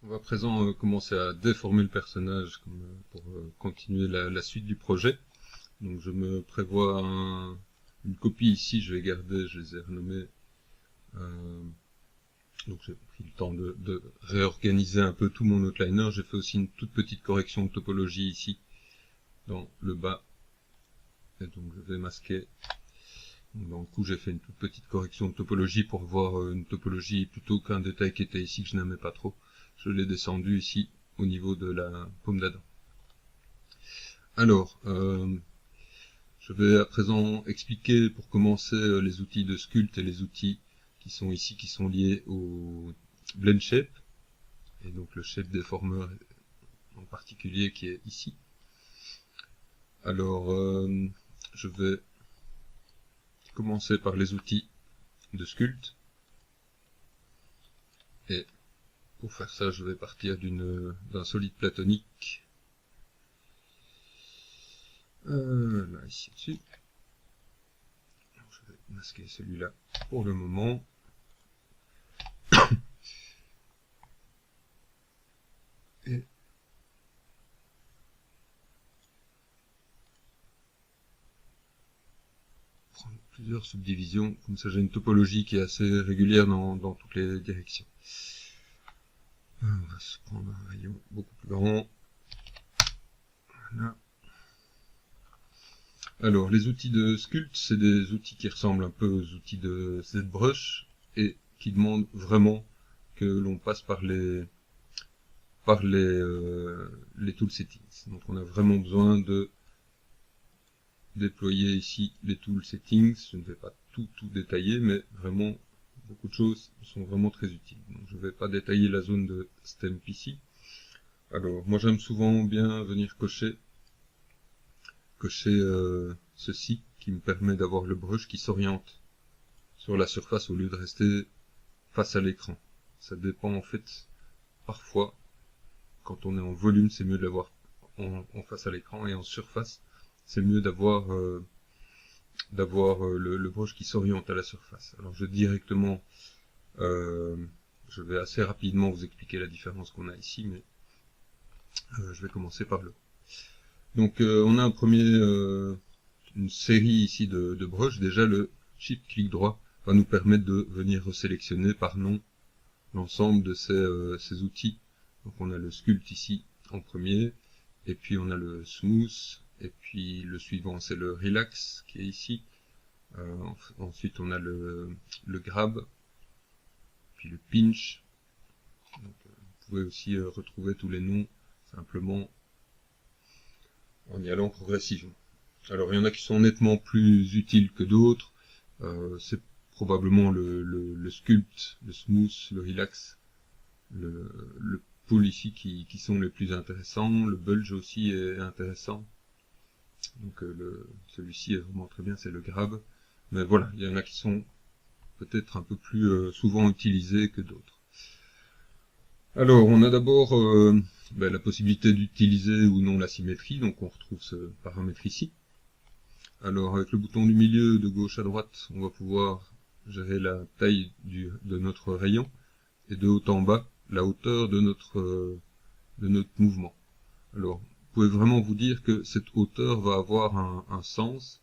On va à présent commencer à déformer le personnage pour continuer la suite du projet. Donc je me prévois une copie ici, je vais garder, je les ai renommés. Donc j'ai pris le temps de réorganiser un peu tout mon outliner. J'ai fait aussi une toute petite correction de topologie ici, dans le bas. Et donc je vais masquer. Donc, dans le coup j'ai fait une toute petite correction de topologie pour voir une topologie plutôt qu'un détail qui était ici que je n'aimais pas trop. Je l'ai descendu ici au niveau de la paume d'Adam. Alors, je vais à présent expliquer pour commencer les outils de sculpt et les outils qui sont ici, qui sont liés au blend shape, et donc le shape deformer en particulier qui est ici. Alors, je vais commencer par les outils de sculpt, et pour faire ça, je vais partir d'un solide platonique. Là, ici dessus. Je vais masquer celui-là pour le moment. Et prendre plusieurs subdivisions, comme ça j'ai une topologie qui est assez régulière dans toutes les directions. On va se prendre un rayon beaucoup plus grand. Voilà. Alors, les outils de sculpt, c'est des outils qui ressemblent un peu aux outils de ZBrush et qui demandent vraiment que l'on passe par les tool settings. Donc on a vraiment besoin de déployer ici les tool settings. Je ne vais pas tout détailler, mais vraiment beaucoup de choses sont vraiment très utiles. Donc je ne vais pas détailler la zone de stamp ici. Alors moi j'aime souvent bien venir cocher ceci qui me permet d'avoir le brush qui s'oriente sur la surface au lieu de rester face à l'écran. Ça dépend en fait, parfois quand on est en volume c'est mieux de l'avoir en face à l'écran, et en surface c'est mieux d'avoir le brush qui s'oriente à la surface. Alors je vais assez rapidement vous expliquer la différence qu'on a ici, mais je vais commencer par le. Donc on a une série ici de brushes. Déjà le shift clic droit va nous permettre de venir resélectionner par nom l'ensemble de ces outils. Donc on a le sculpt ici en premier, et puis on a le smooth, et puis le suivant c'est le relax qui est ici. Ensuite on a le grab, puis le pinch. Donc, vous pouvez aussi retrouver tous les noms simplement en y allant progressivement. Alors il y en a qui sont nettement plus utiles que d'autres. C'est probablement le sculpt, le smooth, le relax, le pull ici qui sont les plus intéressants. Le bulge aussi est intéressant. Donc celui-ci est vraiment très bien, c'est le grab. Mais voilà, il y en a qui sont peut-être un peu plus souvent utilisés que d'autres. Alors on a d'abord la possibilité d'utiliser ou non la symétrie, donc on retrouve ce paramètre ici. Alors avec le bouton du milieu de gauche à droite, on va pouvoir gérer la taille de notre rayon, et de haut en bas, la hauteur de notre mouvement. Alors vous pouvez vraiment vous dire que cette hauteur va avoir un sens.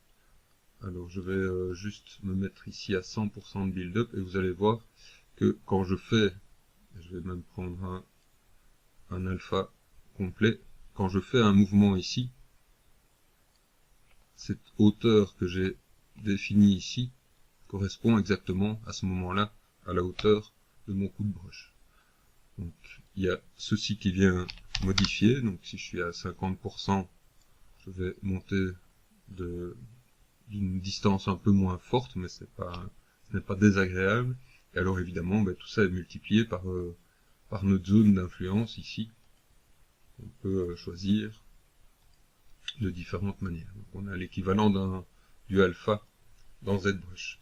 Alors je vais juste me mettre ici à 100% de build-up, et vous allez voir que quand je fais, je vais même prendre un alpha complet, quand je fais un mouvement ici, cette hauteur que j'ai définie ici correspond exactement à ce moment-là à la hauteur de mon coup de brush. Donc il y a ceci qui vient modifier. Donc si je suis à 50%, je vais monter d'une distance un peu moins forte, mais ce n'est pas désagréable. Et alors évidemment, tout ça est multiplié par notre zone d'influence ici. On peut choisir de différentes manières. Donc on a l'équivalent du alpha dans ZBrush.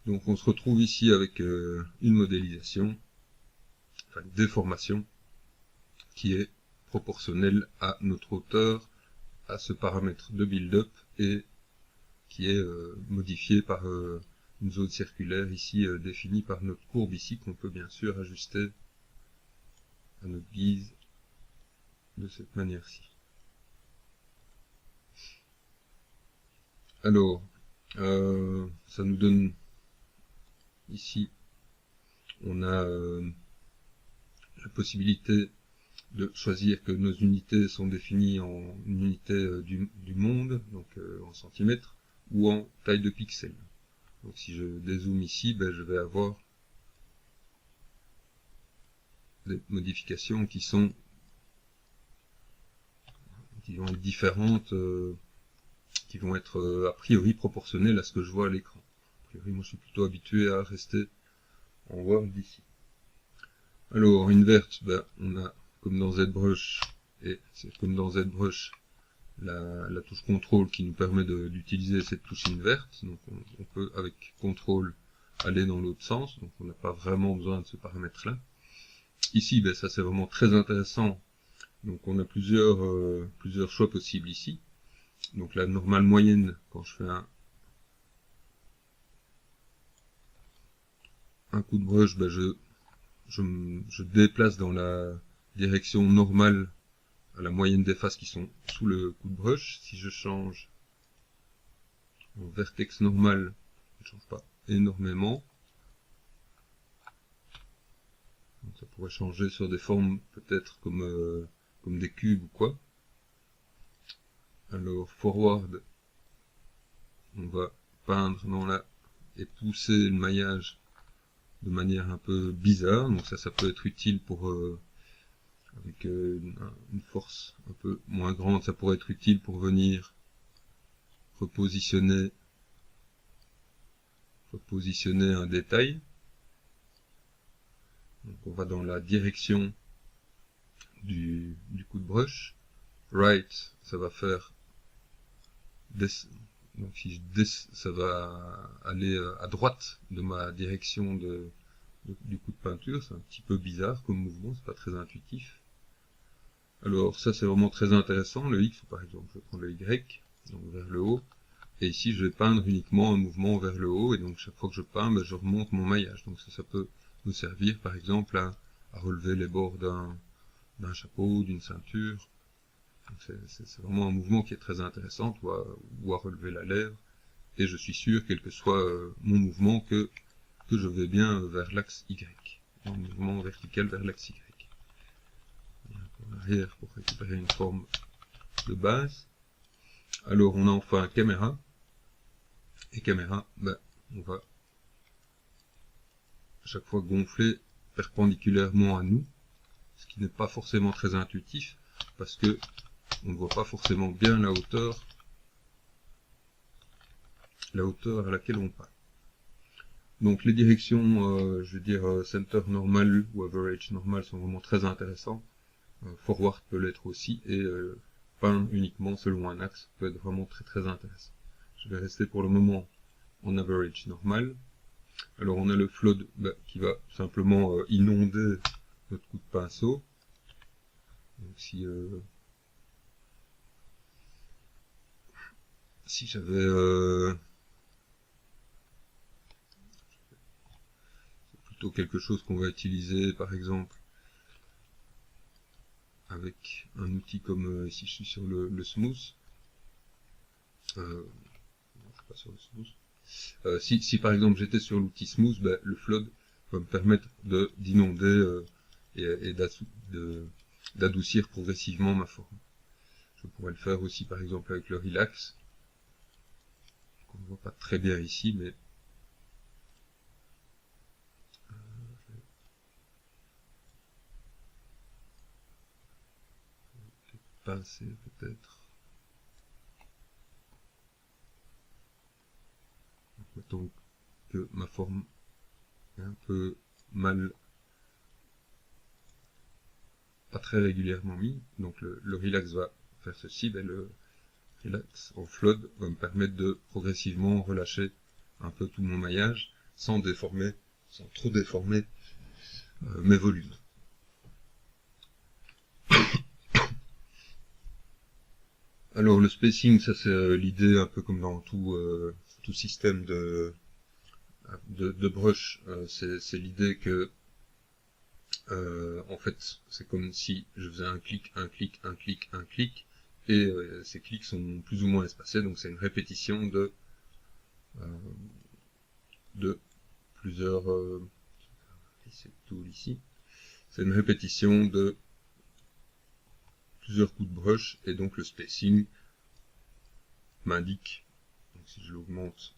Donc on se retrouve ici avec une modélisation, enfin une déformation, qui est proportionnelle à notre hauteur, à ce paramètre de build-up, et qui est modifié par une zone circulaire ici définie par notre courbe ici, qu'on peut bien sûr ajuster à notre guise de cette manière-ci. Alors, ça nous donne ici, on a la possibilité de choisir que nos unités sont définies en unité du monde, donc en centimètres, ou en taille de pixels. Donc si je dézoome ici, ben, je vais avoir des modifications qui vont être différentes, qui vont être a priori proportionnelles à ce que je vois à l'écran. A priori, moi je suis plutôt habitué à rester en Word d'ici. Alors, invert, ben, on a comme dans ZBrush, et c'est comme dans ZBrush, la touche contrôle qui nous permet d'utiliser cette touche inverte. Donc on peut avec contrôle aller dans l'autre sens, donc on n'a pas vraiment besoin de ce paramètre là. Ici, ben, ça c'est vraiment très intéressant, donc on a plusieurs choix possibles ici. Donc la normale moyenne, quand je fais un coup de brush, ben, je déplace dans la direction normale à la moyenne des faces qui sont sous le coup de brush. Si je change en vertex normal, je ne change pas énormément. Donc ça pourrait changer sur des formes peut-être comme des cubes ou quoi. Alors forward, on va peindre dans la et pousser le maillage de manière un peu bizarre. Donc ça peut être utile pour avec une force un peu moins grande, ça pourrait être utile pour venir repositionner un détail. Donc on va dans la direction du coup de brush. Right, ça va faire donc si ça va aller à droite de ma direction du coup de peinture. C'est un petit peu bizarre comme mouvement, c'est pas très intuitif. Alors ça c'est vraiment très intéressant, le X par exemple, je prends le Y, donc vers le haut, et ici je vais peindre uniquement un mouvement vers le haut, et donc chaque fois que je peins, ben, je remonte mon maillage. Donc ça peut nous servir par exemple à relever les bords d'un chapeau, d'une ceinture. C'est vraiment un mouvement qui est très intéressant, ou à relever la lèvre, et je suis sûr, quel que soit mon mouvement, que je vais bien vers l'axe Y, un mouvement vertical vers l'axe Y. En arrière pour récupérer une forme de base. Alors on a enfin caméra, et caméra, ben, on va à chaque fois gonfler perpendiculairement à nous, ce qui n'est pas forcément très intuitif, parce que on ne voit pas forcément bien la hauteur à laquelle on peint. Donc les directions, je veux dire center normal ou average normal sont vraiment très intéressants. Forward peut l'être aussi, et peint uniquement selon un axe peut être vraiment très très intéressant. Je vais rester pour le moment en average normal. Alors on a le flood qui va simplement inonder notre coup de pinceau. Donc si j'avais c'est plutôt quelque chose qu'on va utiliser par exemple avec un outil comme ici je suis sur le smooth. Non, je suis pas sur le smooth. Si par exemple j'étais sur l'outil smooth, le flood va me permettre d'inonder et d'adoucir progressivement ma forme. Je pourrais le faire aussi par exemple avec le relax, qu'on ne voit pas très bien ici, mais je vais pincer peut-être. Mettons que ma forme est un peu mal, pas très régulièrement mise, donc le relax va faire ceci, le relax en flood va me permettre de progressivement relâcher un peu tout mon maillage sans trop déformer mes volumes. Alors le spacing, ça c'est l'idée un peu comme dans tout système de brush, c'est l'idée que en fait c'est comme si je faisais un clic, un clic, un clic, un clic, et ces clics sont plus ou moins espacés, donc c'est une répétition de plusieurs c'est tout ici, c'est une répétition de plusieurs coups de brush, et donc le spacing m'indique, donc si je l'augmente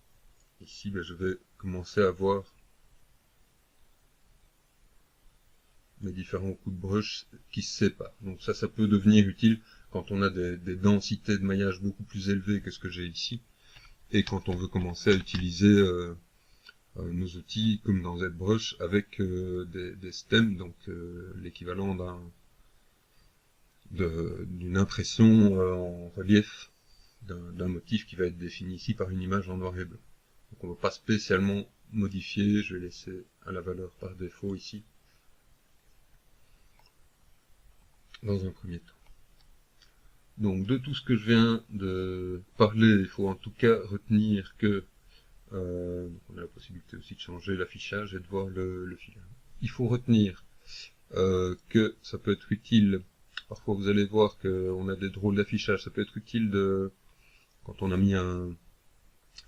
ici, ben je vais commencer à voir mes différents coups de brush qui se séparent. Donc ça peut devenir utile quand on a des densités de maillage beaucoup plus élevées que ce que j'ai ici, et quand on veut commencer à utiliser nos outils comme dans ZBrush avec des stems, donc l'équivalent d'une impression en relief d'un motif qui va être défini ici par une image en noir et blanc. Donc on ne va pas spécialement modifier, je vais laisser à la valeur par défaut ici, dans un premier temps. Donc de tout ce que je viens de parler, il faut en tout cas retenir que on a la possibilité aussi de changer l'affichage et de voir le fil. Il faut retenir que ça peut être utile, parfois vous allez voir qu'on a des drôles d'affichage, ça peut être utile quand on a mis un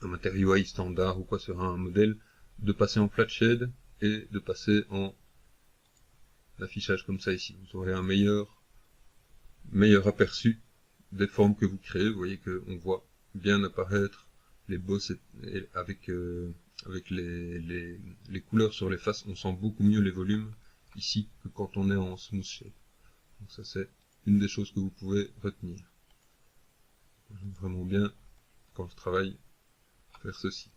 matériau AI standard ou quoi sur un modèle, de passer en flat shade et de passer en affichage comme ça ici. Vous aurez un meilleur aperçu des formes que vous créez. Vous voyez qu'on voit bien apparaître les bosses avec les couleurs sur les faces. On sent beaucoup mieux les volumes ici que quand on est en smooth shade. Donc ça c'est une des choses que vous pouvez retenir. J'aime vraiment bien quand je travaille faire ceci.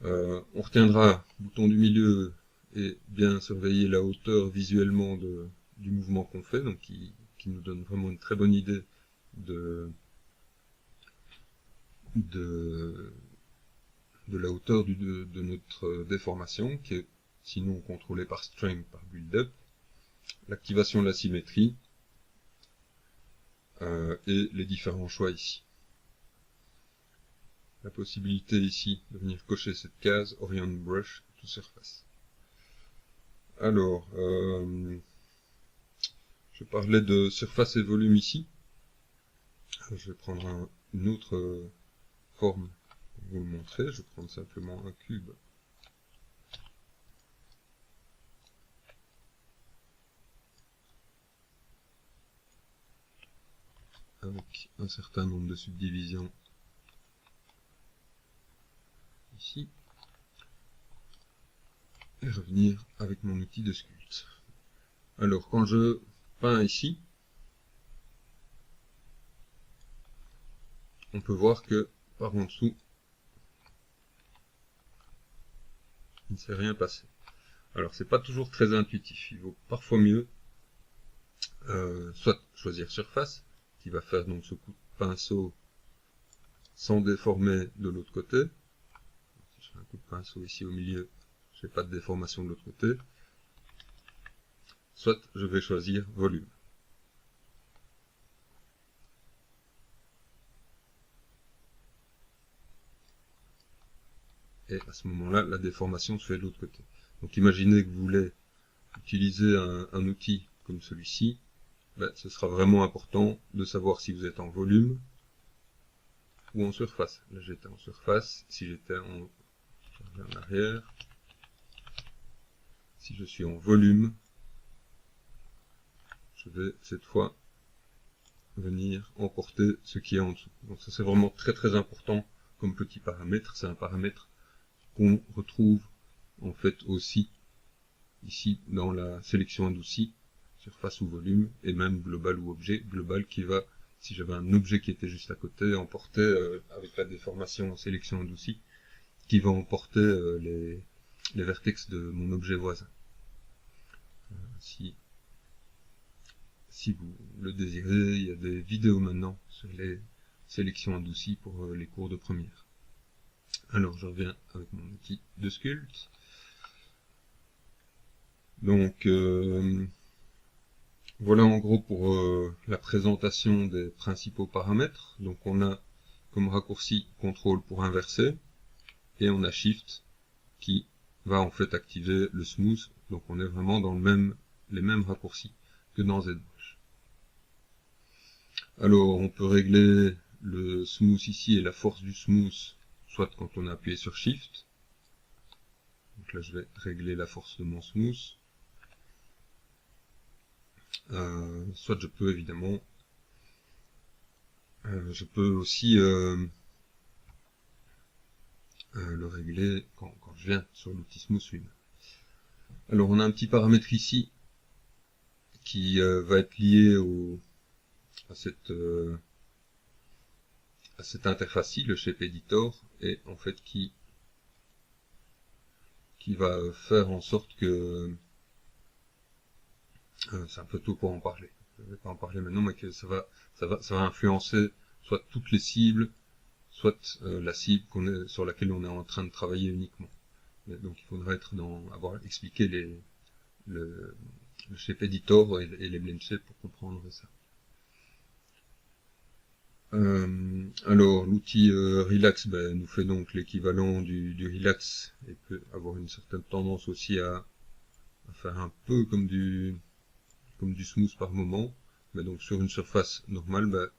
On retiendra le bouton du milieu et bien surveiller la hauteur visuellement du mouvement qu'on fait, donc qui nous donne vraiment une très bonne idée de la hauteur de notre déformation, qui est sinon contrôlée par Strength, par Build-Up, l'activation de la symétrie, et les différents choix ici. La possibilité ici de venir cocher cette case Orient Brush to Surface. Alors, je parlais de surface et volume ici. Je vais prendre une autre forme pour vous le montrer. Je vais prendre simplement un cube. Avec un certain nombre de subdivisions ici. Et revenir avec mon outil de sculpte. Alors, quand je peins ici, on peut voir que par en dessous, il ne s'est rien passé. Alors, c'est pas toujours très intuitif. Il vaut parfois mieux soit choisir surface, qui va faire donc ce coup de pinceau sans déformer de l'autre côté. Si je fais un coup de pinceau ici au milieu, je n'ai pas de déformation de l'autre côté. Soit je vais choisir volume. Et à ce moment-là, la déformation se fait de l'autre côté. Donc imaginez que vous voulez utiliser un outil comme celui-ci, ce sera vraiment important de savoir si vous êtes en volume ou en surface. Là j'étais en surface, si j'étais en arrière, si je suis en volume, je vais cette fois venir emporter ce qui est en dessous. Donc ça c'est vraiment très très important comme petit paramètre, c'est un paramètre qu'on retrouve en fait aussi ici dans la sélection adoucie, surface ou volume, et même global ou objet. Global qui va, si j'avais un objet qui était juste à côté, emporter avec la déformation en sélection adoucie, qui va emporter les vertex de mon objet voisin. Si vous le désirez, il y a des vidéos maintenant sur les sélections adoucies pour les cours de première. Alors je reviens avec mon outil de sculpte. Donc voilà en gros pour la présentation des principaux paramètres. Donc on a comme raccourci CTRL pour inverser, et on a SHIFT qui va en fait activer le smooth. Donc on est vraiment dans les mêmes raccourcis que dans ZBrush. Alors on peut régler le smooth ici et la force du smooth, soit quand on a appuyé sur Shift. Donc là je vais régler la force de mon smooth. Soit je peux évidemment, je peux aussi le régler quand je viens sur l'outil Smooth lui-même. Alors on a un petit paramètre ici qui va être lié à cette interface-ci, le Shape Editor, et en fait qui va faire en sorte que c'est un peu tôt pour en parler. Je ne vais pas en parler maintenant, mais que ça va influencer soit toutes les cibles, soit la cible sur laquelle on est en train de travailler uniquement. Et donc il faudra avoir expliqué le Shape Editor et les blend shapes pour comprendre ça. Alors l'outil Relax nous fait donc l'équivalent du Relax et peut avoir une certaine tendance aussi à faire un peu comme du smooth par moment, mais donc sur une surface normale,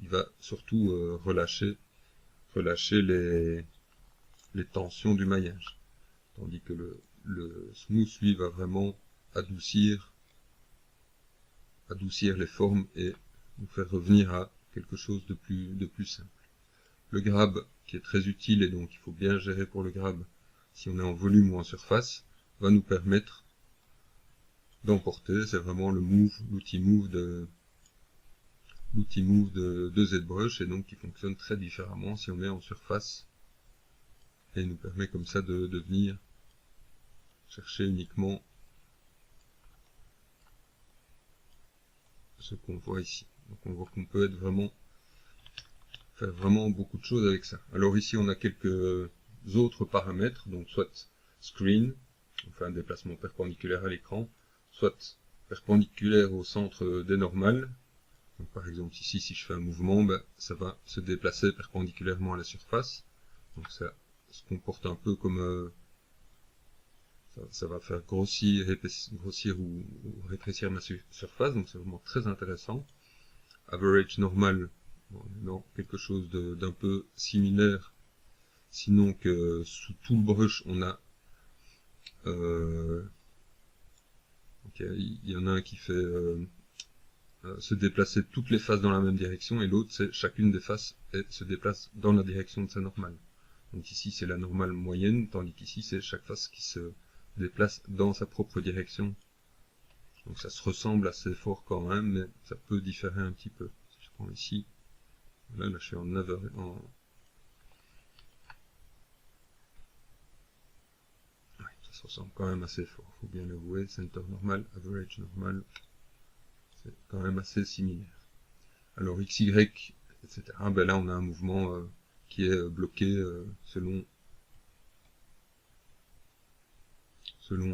il va surtout relâcher les tensions du maillage, tandis que le smooth lui va vraiment adoucir les formes et nous faire revenir à quelque chose de plus simple. Le grab qui est très utile, et donc il faut bien gérer pour le grab si on est en volume ou en surface, va nous permettre d'emporter. C'est vraiment l'outil move de ZBrush, et donc qui fonctionne très différemment si on est en surface, et nous permet comme ça de venir chercher uniquement ce qu'on voit ici. Donc on voit qu'on peut faire vraiment beaucoup de choses avec ça. Alors ici on a quelques autres paramètres, donc soit screen, on fait un déplacement perpendiculaire à l'écran, soit perpendiculaire au centre des normales. Donc par exemple ici, si je fais un mouvement, ça va se déplacer perpendiculairement à la surface. Donc ça se comporte un peu comme ça va faire grossir ou rétrécir ma surface, donc c'est vraiment très intéressant. Average normal, on est dans quelque chose d'un peu similaire, sinon que sous tout le brush on a il y en a un qui fait se déplacer toutes les faces dans la même direction, et l'autre c'est chacune des faces se déplace dans la direction de sa normale. Donc ici c'est la normale moyenne, tandis qu'ici c'est chaque face qui se déplace dans sa propre direction. Donc ça se ressemble assez fort quand même, mais ça peut différer un petit peu. Si je prends ici, là je suis en ça se ressemble quand même assez fort, faut bien l'avouer. Center normal, average normal, c'est quand même assez similaire. Alors XY, etc. Là on a un mouvement qui est bloqué selon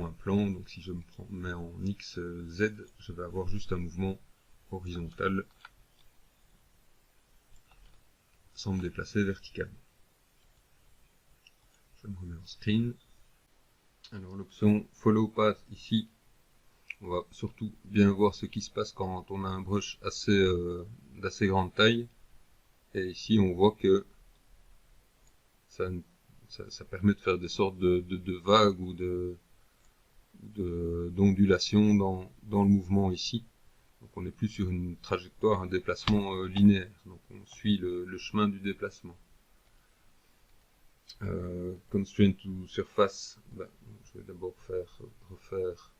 un plan. Donc si je mets en X, Z, je vais avoir juste un mouvement horizontal sans me déplacer verticalement. Je me remets en screen. Alors l'option Follow Path ici, on va surtout bien voir ce qui se passe quand on a un brush d'assez grande taille. Et ici on voit que ça permet de faire des sortes de vagues ou d'ondulations dans le mouvement ici. Donc on n'est plus sur une trajectoire, un déplacement linéaire. Donc on suit le chemin du déplacement. Constraint to surface, je vais d'abord refaire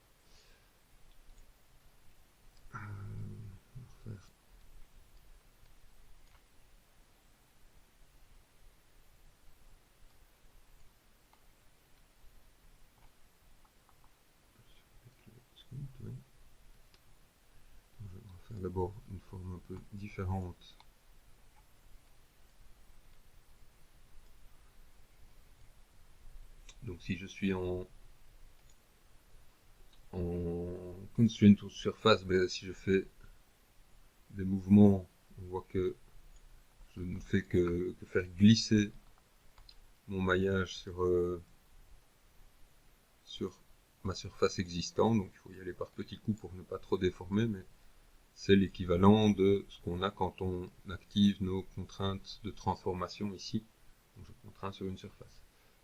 d'abord une forme un peu différente. Donc si je suis en constraint to surface, si je fais des mouvements, on voit que je ne fais que faire glisser mon maillage sur sur ma surface existante, donc il faut y aller par petits coups pour ne pas trop déformer, mais c'est l'équivalent de ce qu'on a quand on active nos contraintes de transformation ici. Donc je contrains sur une surface.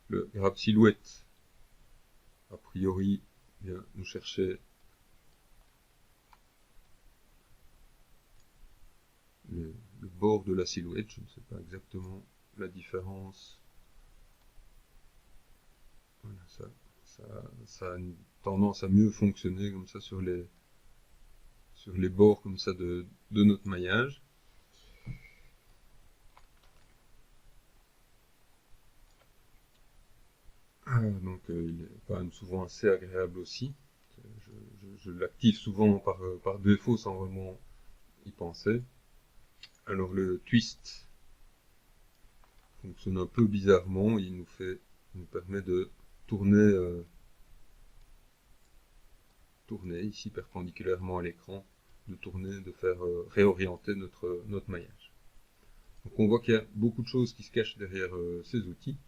Le grab silhouette, a priori, vient nous chercher le bord de la silhouette. Je ne sais pas exactement la différence. Voilà, ça a une tendance à mieux fonctionner comme ça sur les bords comme ça de notre maillage. Donc il est quand même souvent assez agréable aussi. Je l'active souvent par défaut sans vraiment y penser. Alors le twist fonctionne un peu bizarrement, il nous permet de tourner ici perpendiculairement à l'écran, de faire réorienter notre maillage. Donc on voit qu'il y a beaucoup de choses qui se cachent derrière ces outils.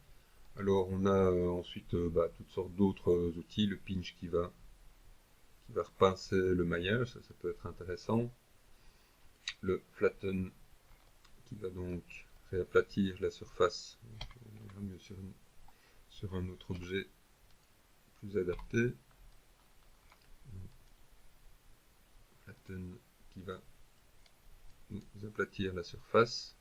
Alors on a ensuite toutes sortes d'autres outils, le pinch qui va repincer le maillage, ça peut être intéressant. Le flatten qui va donc réaplatir la surface, on ira mieux sur un autre objet plus adapté. Flatten qui va nous aplatir la surface.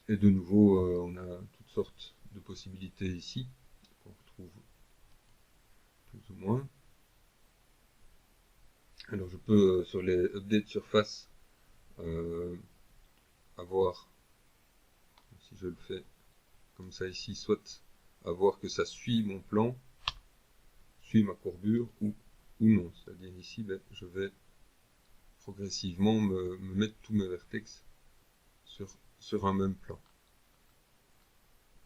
Et de nouveau, on a toutes sortes de possibilités ici, qu'on retrouve plus ou moins. Alors je peux, sur les updates surface, avoir, si je le fais comme ça ici, soit avoir que ça suit mon plan, suit ma courbure, ou non. C'est-à-dire ici, je vais progressivement me mettre tous mes vertex sur un même plan.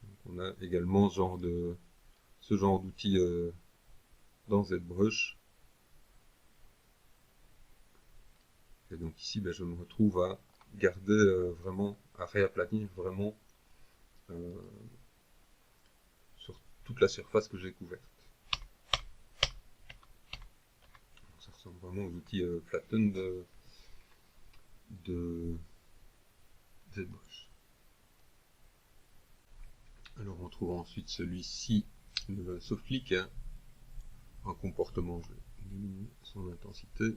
Donc on a également ce genre d'outil dans ZBrush. Et donc ici, je me retrouve à garder vraiment, à réaplatir vraiment sur toute la surface que j'ai couverte. Donc ça ressemble vraiment aux outils Flatten de ZBrush. Alors on trouve ensuite celui-ci, le SoftClick, qui a un comportement, je vais diminuer son intensité,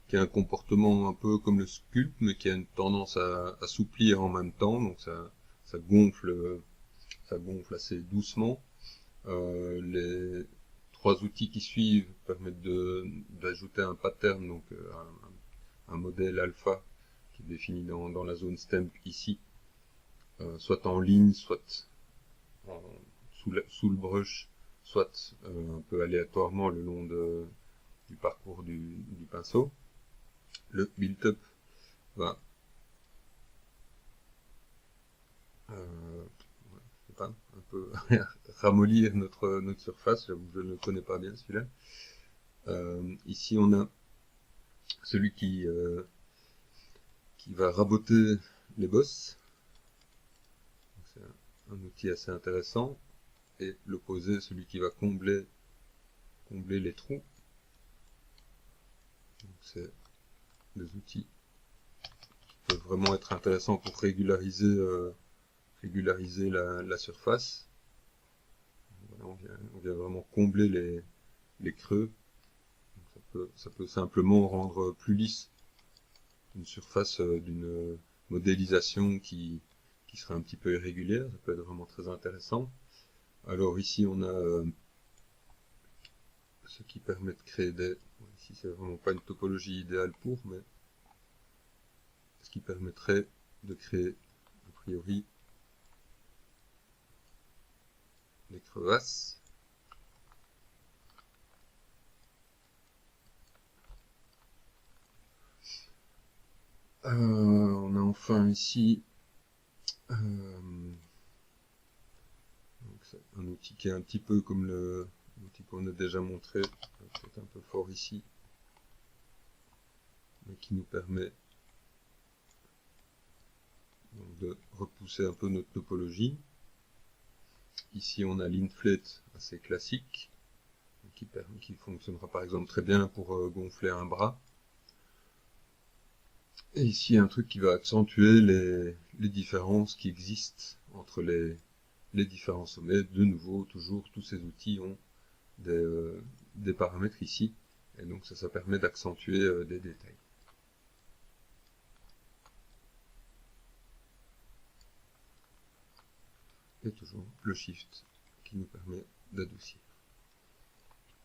qui a un comportement un peu comme le sculpt, mais qui a une tendance à assouplir en même temps, donc ça gonfle assez doucement. Les trois outils qui suivent permettent d'ajouter un pattern, donc un modèle alpha qui est défini dans la zone stem ici, soit en ligne, soit sous le brush, soit un peu aléatoirement le long du parcours du pinceau. Le build-up va un peu ramollir notre surface. J'avoue que je ne le connais pas bien celui-là. Ici on a celui qui va raboter les bosses. C'est un outil assez intéressant. Et l'opposé, celui qui va combler les trous. C'est des outils qui peuvent vraiment être intéressants pour régulariser la surface. Voilà, on vient vraiment combler les creux. Donc ça peut simplement rendre plus lisse une surface d'une modélisation qui serait un petit peu irrégulière. Ça peut être vraiment très intéressant. Alors ici on a ce qui permet de créer ici c'est vraiment pas une topologie idéale pour, mais ce qui permettrait de créer a priori des crevasses. On a enfin ici un outil qui est un petit peu comme l'outil qu'on a déjà montré, peut-être un peu fort ici, mais qui nous permet donc de repousser un peu notre topologie. Ici on a l'inflate assez classique, qui fonctionnera par exemple très bien pour gonfler un bras. Et ici un truc qui va accentuer les différences qui existent entre les différents sommets. De nouveau, toujours, tous ces outils ont des paramètres ici, et donc ça permet d'accentuer des détails. Et toujours le Shift qui nous permet d'adoucir.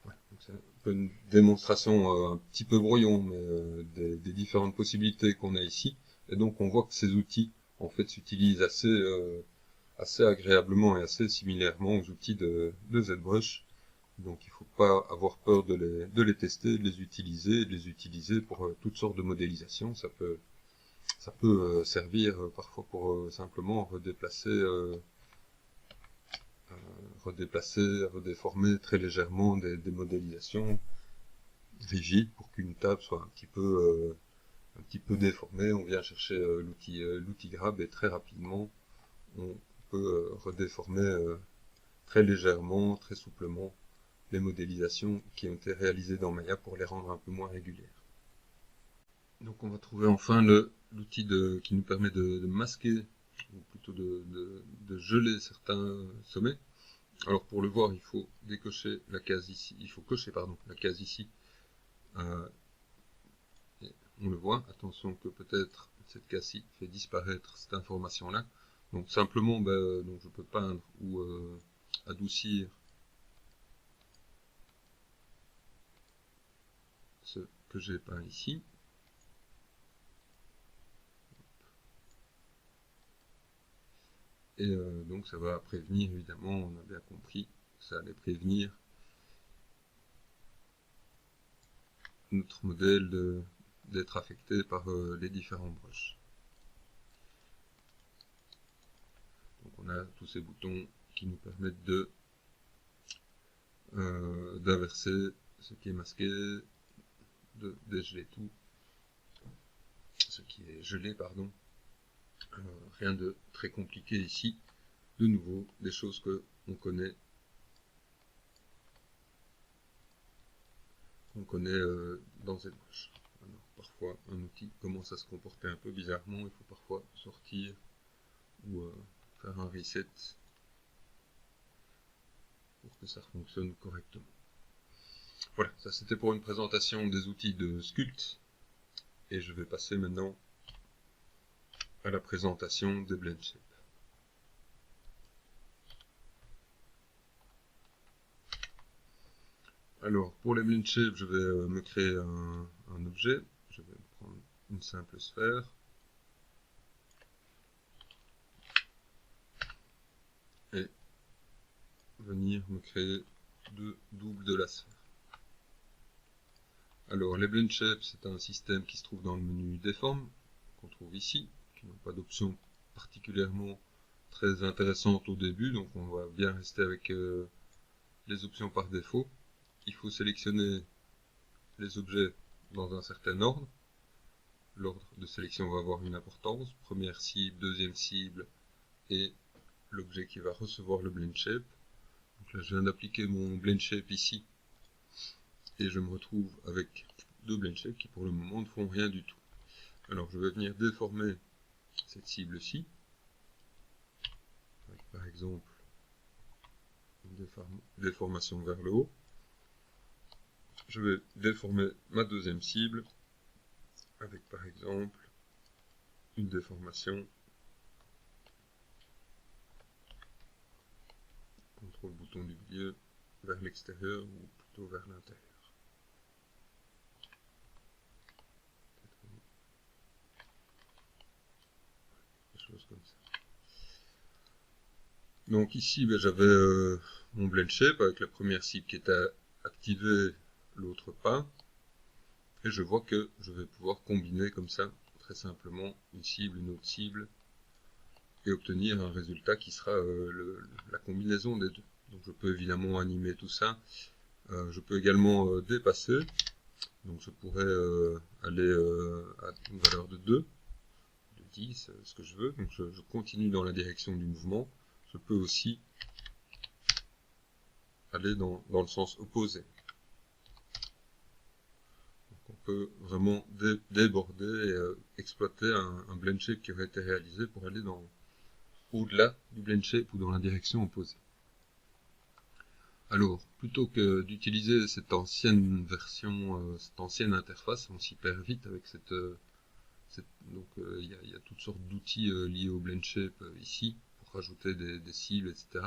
Ouais, c'est un peu une démonstration un petit peu brouillon, mais des différentes possibilités qu'on a ici. Et donc on voit que ces outils en fait s'utilisent assez agréablement et assez similairement aux outils de ZBrush. Donc il ne faut pas avoir peur de les tester, de les utiliser pour toutes sortes de modélisations. Ça peut servir parfois pour simplement redéformer très légèrement des modélisations rigides pour qu'une table soit un petit peu déformée. On vient chercher l'outil Grab et très rapidement on peut redéformer très légèrement, très souplement les modélisations qui ont été réalisées dans Maya pour les rendre un peu moins régulières. Donc on va trouver enfin l'outil qui nous permet de masquer, ou plutôt de geler certains sommets. Alors pour le voir, il faut décocher la case ici, il faut cocher la case ici. Et on le voit, attention que peut-être cette case-ci fait disparaître cette information-là. Donc simplement, donc je peux peindre ou adoucir ce que j'ai peint ici. Et donc ça va prévenir, évidemment, on a bien compris, ça allait prévenir notre modèle d'être affecté par les différents brushes. Donc on a tous ces boutons qui nous permettent d'inverser ce qui est masqué, de dégeler tout, ce qui est gelé, pardon. Rien de très compliqué ici. De nouveau, des choses que on connaît dans ZBrush. Alors, parfois, un outil commence à se comporter un peu bizarrement, il faut parfois sortir ou faire un reset pour que ça fonctionne correctement. Voilà, ça c'était pour une présentation des outils de Sculpt, et je vais passer maintenant à la présentation des Blend Shape. Alors, pour les Blend Shape, je vais me créer un objet. Je vais prendre une simple sphère. Et venir me créer deux doubles de la sphère. Alors, les Blend Shape, c'est un système qui se trouve dans le menu Déforme, qu'on trouve ici, qui n'ont pas d'option particulièrement très intéressante au début, donc on va bien rester avec les options par défaut. Il faut sélectionner les objets dans un certain ordre. L'ordre de sélection va avoir une importance. Première cible, deuxième cible et l'objet qui va recevoir le Blend Shape. Donc là, je viens d'appliquer mon Blend Shape ici et je me retrouve avec deux Blend Shapes qui pour le moment ne font rien du tout. Alors je vais venir déformer cette cible-ci. Par exemple, une déformation vers le haut. Je vais déformer ma deuxième cible avec par exemple une déformation contre le bouton du milieu vers l'extérieur ou plutôt vers l'intérieur. Des choses comme ça. Donc ici j'avais mon Blend Shape avec la première cible qui était activée, l'autre pas. Et je vois que je vais pouvoir combiner comme ça, très simplement, une cible, une autre cible, et obtenir un résultat qui sera la combinaison des deux. Donc je peux évidemment animer tout ça. Je peux également dépasser. Donc je pourrais aller à une valeur de 2, de 10, ce que je veux. Donc je continue dans la direction du mouvement. Je peux aussi aller dans le sens opposé. Donc on peut vraiment déborder et exploiter un blend shape qui aurait été réalisé pour aller au-delà du blend shape ou dans la direction opposée. Alors, plutôt que d'utiliser cette ancienne version, cette ancienne interface, on s'y perd vite avec donc il y a toutes sortes d'outils liés au blend shape ici, pour rajouter des cibles, etc.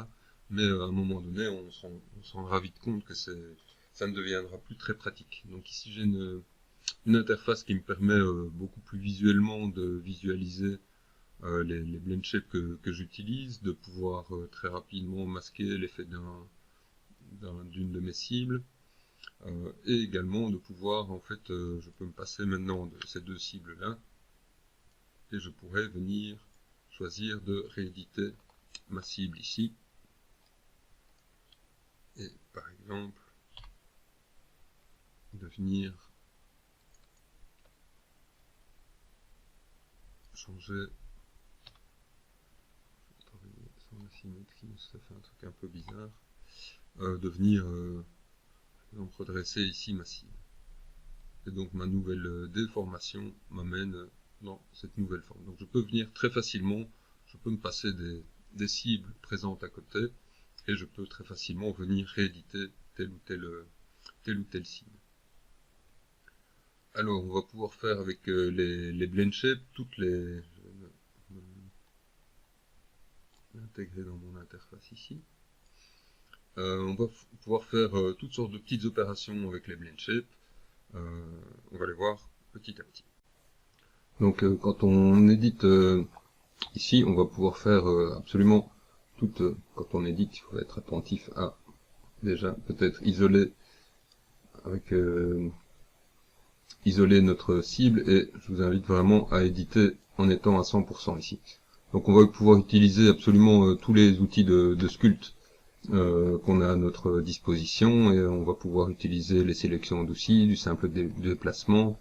Mais à un moment donné, on se rendra vite compte que ça ne deviendra plus très pratique. Donc ici, j'ai une interface qui me permet beaucoup plus visuellement de visualiser les blend shapes que j'utilise, de pouvoir très rapidement masquer l'effet d'une de mes cibles, et également de pouvoir, en fait, je peux me passer maintenant de ces deux cibles là, et je pourrais venir choisir de rééditer ma cible ici, et par exemple de venir changer, sans asymétrie, ça fait un truc un peu bizarre, de venir donc redresser ici ma cible. Et donc ma nouvelle déformation m'amène dans cette nouvelle forme. Donc je peux venir très facilement, je peux me passer des cibles présentes à côté, et je peux très facilement venir rééditer telle ou telle cible. Alors on va pouvoir faire avec les blend shapes, toutes les... Je vais l'intégrer dans mon interface ici. On va pouvoir faire toutes sortes de petites opérations avec les blend shapes. On va les voir petit à petit. Donc quand on édite ici, on va pouvoir faire absolument toutes, quand on édite, il faut être attentif à déjà peut-être isoler notre cible, et je vous invite vraiment à éditer en étant à 100% ici. Donc on va pouvoir utiliser absolument tous les outils de sculpt qu'on a à notre disposition, et on va pouvoir utiliser les sélections d'outils, du simple déplacement.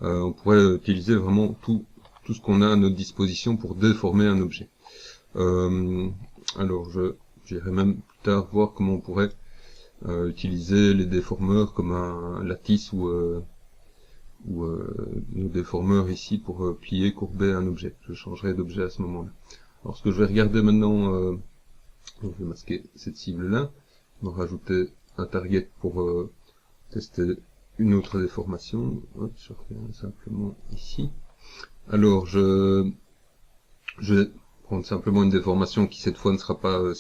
On pourrait utiliser vraiment tout ce qu'on a à notre disposition pour déformer un objet. Alors j'irai même plus tard voir comment on pourrait utiliser les déformeurs comme un lattice ou nos déformeurs ici pour plier, courber un objet. Je changerai d'objet à ce moment-là. Alors ce que je vais regarder maintenant, je vais masquer cette cible-là, on va rajouter un target pour tester une autre déformation. Hop, je reviens simplement ici. Alors je vais prendre simplement une déformation qui cette fois ne sera pas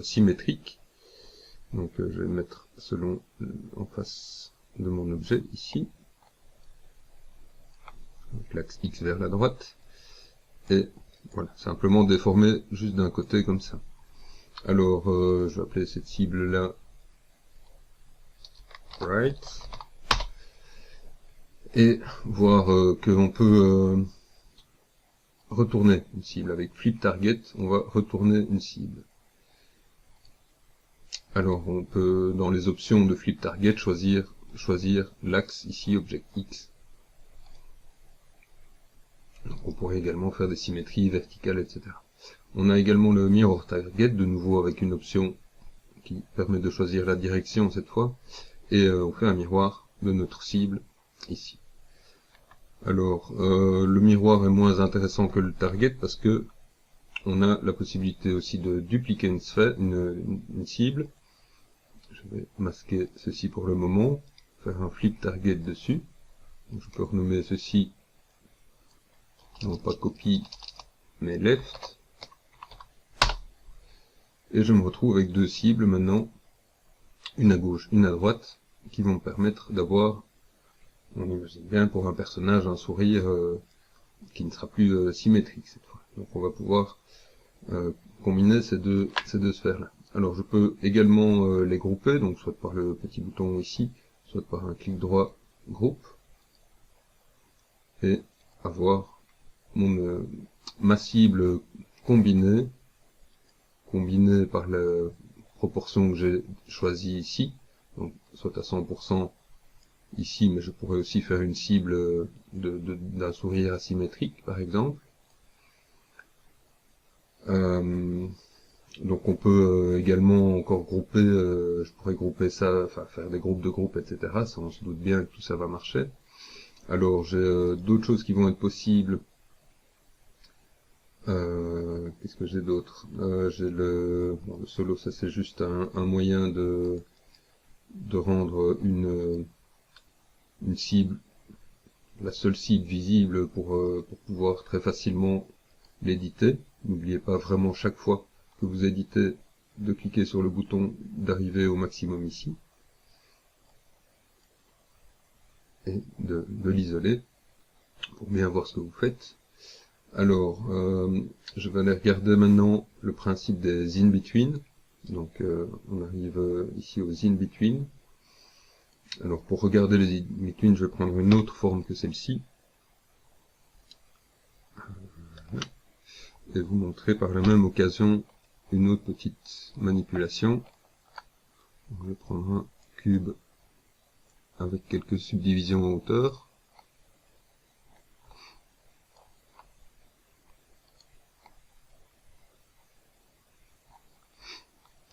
symétrique. Donc je vais mettre selon en face de mon objet ici. L'axe X vers la droite, et voilà, simplement déformer juste d'un côté comme ça. Alors je vais appeler cette cible là right, et voir que l'on peut retourner une cible. Avec flip target, on va retourner une cible. Alors on peut dans les options de flip target choisir l'axe ici, object X. Donc on pourrait également faire des symétries verticales, etc. On a également le mirror target, de nouveau avec une option qui permet de choisir la direction cette fois, et on fait un miroir de notre cible ici. Alors le miroir est moins intéressant que le target parce que on a la possibilité aussi de dupliquer une sphère, une cible. Je vais masquer ceci pour le moment, faire un flip target dessus. Donc je peux renommer ceci non pas copy mais left, et je me retrouve avec deux cibles maintenant, une à gauche, une à droite, qui vont me permettre d'avoir, on imagine bien pour un personnage, un sourire qui ne sera plus symétrique cette fois. Donc on va pouvoir combiner ces deux sphères là. Alors je peux également les grouper, donc soit par le petit bouton ici, soit par un clic droit groupe, et avoir ma cible combinée par la proportion que j'ai choisie ici, donc soit à 100% ici, mais je pourrais aussi faire une cible d'un sourire asymétrique par exemple. Donc on peut également encore grouper, je pourrais grouper ça, enfin faire des groupes de groupes, etc. Ça, on se doute bien que tout ça va marcher. Alors j'ai d'autres choses qui vont être possibles. Qu'est-ce que j'ai d'autre? J'ai bon, le solo, ça c'est juste un moyen de rendre une cible, la seule cible visible pour pouvoir très facilement l'éditer. N'oubliez pas vraiment chaque fois que vous éditez de cliquer sur le bouton d'arriver au maximum ici et de l'isoler pour bien voir ce que vous faites. Alors, je vais aller regarder maintenant le principe des in-between. Donc, on arrive ici aux in-between. Alors, pour regarder les in-between, je vais prendre une autre forme que celle-ci et vous montrer par la même occasion une autre petite manipulation. Je vais prendre un cube avec quelques subdivisions en hauteur.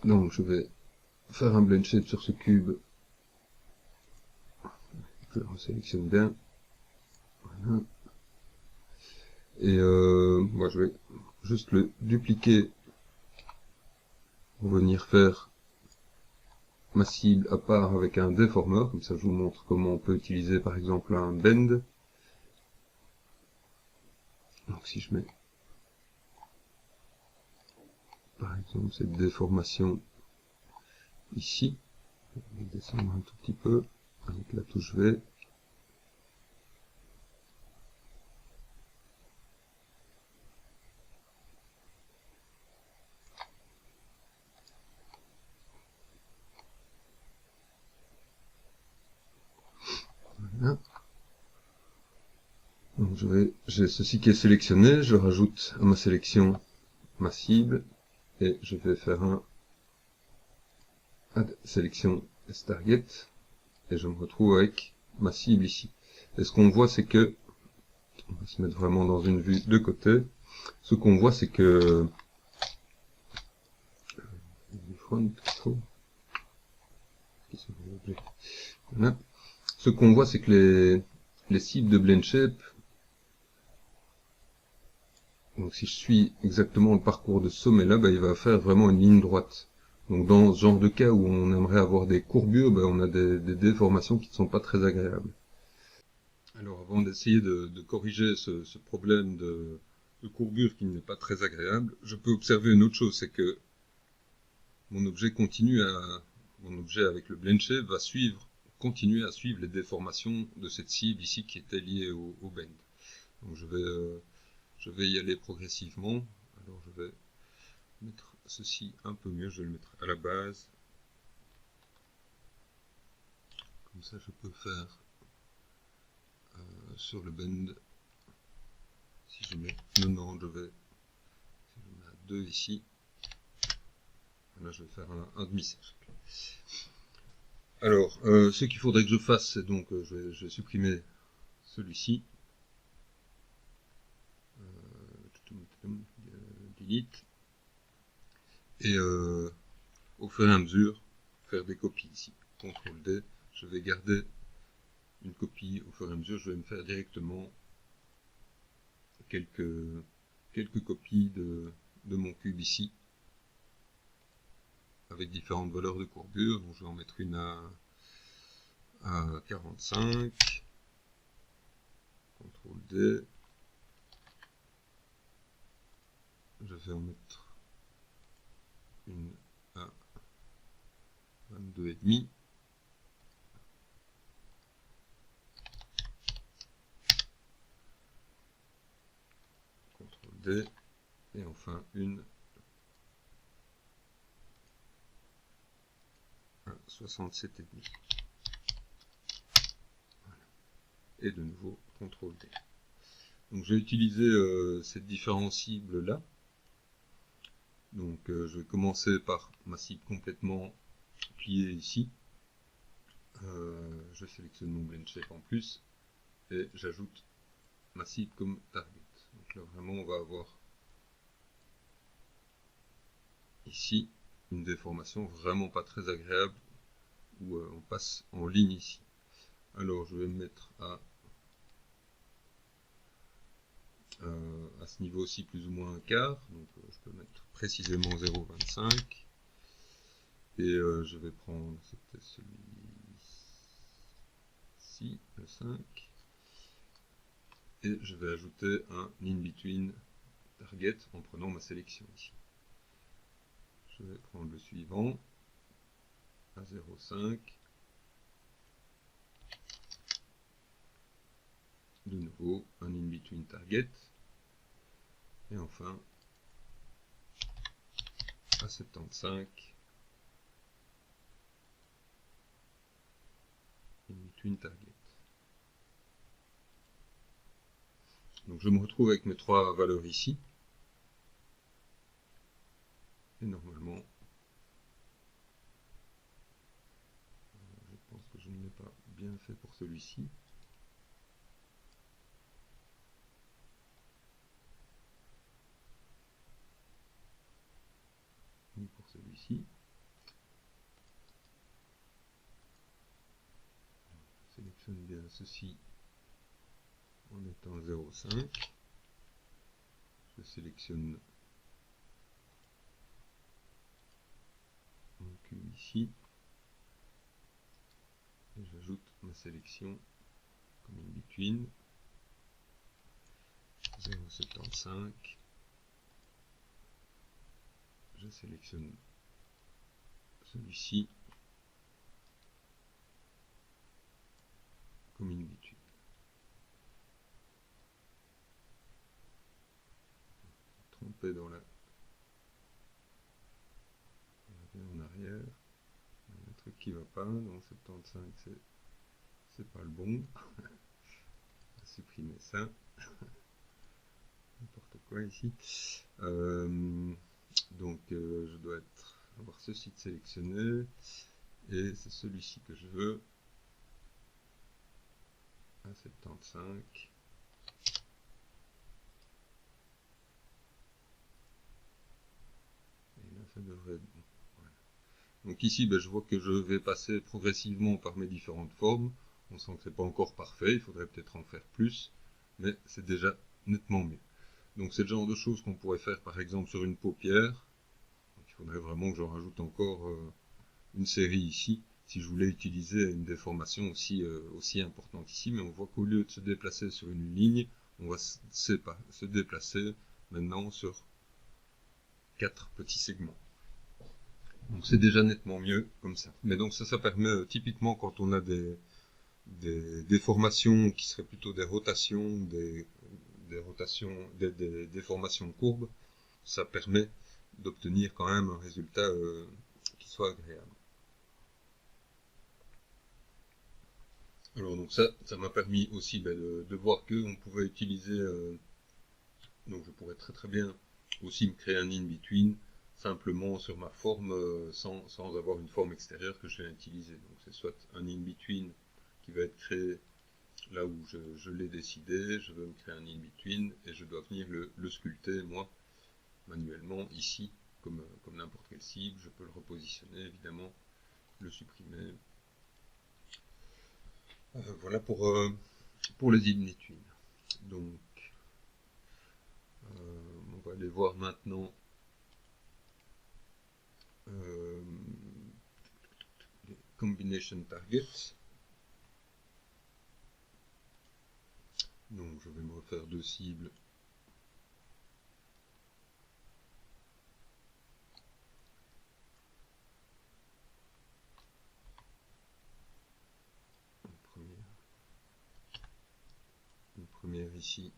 Donc, je vais faire un blend shape sur ce cube. Je le resélectionne bien. Voilà. Et moi, je vais juste le dupliquer pour venir faire ma cible à part avec un déformeur. Comme ça, je vous montre comment on peut utiliser par exemple un bend. Donc, si je mets par exemple cette déformation ici, je vais descendre un tout petit peu avec la touche V. Voilà. Donc j'ai ceci qui est sélectionné, je rajoute à ma sélection ma cible et je vais faire un add sélection as target et je me retrouve avec ma cible ici. Et ce qu'on voit, c'est que, on va se mettre vraiment dans une vue de côté, ce qu'on voit, c'est que voilà. Ce qu'on voit, c'est que les cibles de blend shape, donc si je suis exactement le parcours de ce sommet là, il va faire vraiment une ligne droite. Donc dans ce genre de cas où on aimerait avoir des courbures, on a des déformations qui ne sont pas très agréables. Alors avant d'essayer de corriger ce problème de courbure qui n'est pas très agréable, je peux observer une autre chose, c'est que mon objet mon objet avec le blend shape va continuer à suivre les déformations de cette cible ici qui était liée au bend. Donc je vais y aller progressivement. Alors je vais mettre ceci un peu mieux, je vais le mettre à la base. Comme ça je peux faire sur le bend, si je mets 90, je mets à 2 ici. Là je vais faire un demi-cercle. Alors, ce qu'il faudrait que je fasse, c'est donc, je vais supprimer celui-ci. Delete. Et au fur et à mesure, faire des copies ici. CTRL D, je vais garder une copie au fur et à mesure, je vais me faire directement quelques copies de mon cube ici, avec différentes valeurs de courbure. Donc je vais en mettre une à 45, CTRL D, je vais en mettre une à 22,5. CTRL D, et enfin une à 67,5. Voilà. Et de nouveau CTRL D. Donc je vais utiliser ces différents cibles là. Donc je vais commencer par ma cible complètement pliée ici. Je sélectionne mon blend shape en plus et j'ajoute ma cible comme target. Donc là vraiment on va avoir ici une déformation vraiment pas très agréable où on passe en ligne ici. Alors je vais me mettre à ce niveau aussi plus ou moins un quart, donc je peux mettre précisément 0,25 et je vais prendre, c'était celui-ci, le 5, et je vais ajouter un in-between target en prenant ma sélection ici. Je vais prendre le suivant à 0,5, de nouveau un in-between target, et enfin à 75, in-between target. Donc je me retrouve avec mes trois valeurs ici, et normalement, je pense que je ne l'ai pas bien fait pour celui-ci. Ni pour celui-ci. Je sélectionne bien ceci en étant 0,5. Je sélectionne mon Q ici. Et j'ajoute ma sélection comme in between. 0,75. Je sélectionne celui-ci comme in between. Trompé dans la en arrière. Il y a un truc qui va pas, dans 75 c'est pas le bon. On va supprimer ça. N'importe quoi ici. Donc je dois avoir ce site sélectionné et c'est celui-ci que je veux à 75. Et là ça devrait être bon. Voilà. Donc ici je vois que je vais passer progressivement par mes différentes formes. On sent que c'est pas encore parfait, il faudrait peut-être en faire plus, mais c'est déjà nettement mieux. Donc c'est le genre de choses qu'on pourrait faire par exemple sur une paupière. Donc, il faudrait vraiment que j'en rajoute encore une série ici, si je voulais utiliser une déformation aussi importante ici, mais on voit qu'au lieu de se déplacer sur une ligne, on va se déplacer maintenant sur 4 petits segments. Donc c'est déjà nettement mieux comme ça. Mais donc ça permet typiquement quand on a des déformations qui seraient plutôt des rotations, des déformations de courbes, ça permet d'obtenir quand même un résultat qui soit agréable. Alors donc ça m'a permis aussi de voir que on pouvait utiliser, donc je pourrais très bien aussi me créer un in-between simplement sur ma forme sans avoir une forme extérieure que je vais utiliser. Donc c'est soit un in-between qui va être créé là où je l'ai décidé, je veux me créer un in-between et je dois venir le sculpter moi manuellement ici comme n'importe quelle cible. Je peux le repositionner évidemment, le supprimer. Voilà pour les in-between. Donc on va aller voir maintenant les combination targets. Donc je vais me refaire deux cibles. Une première ici.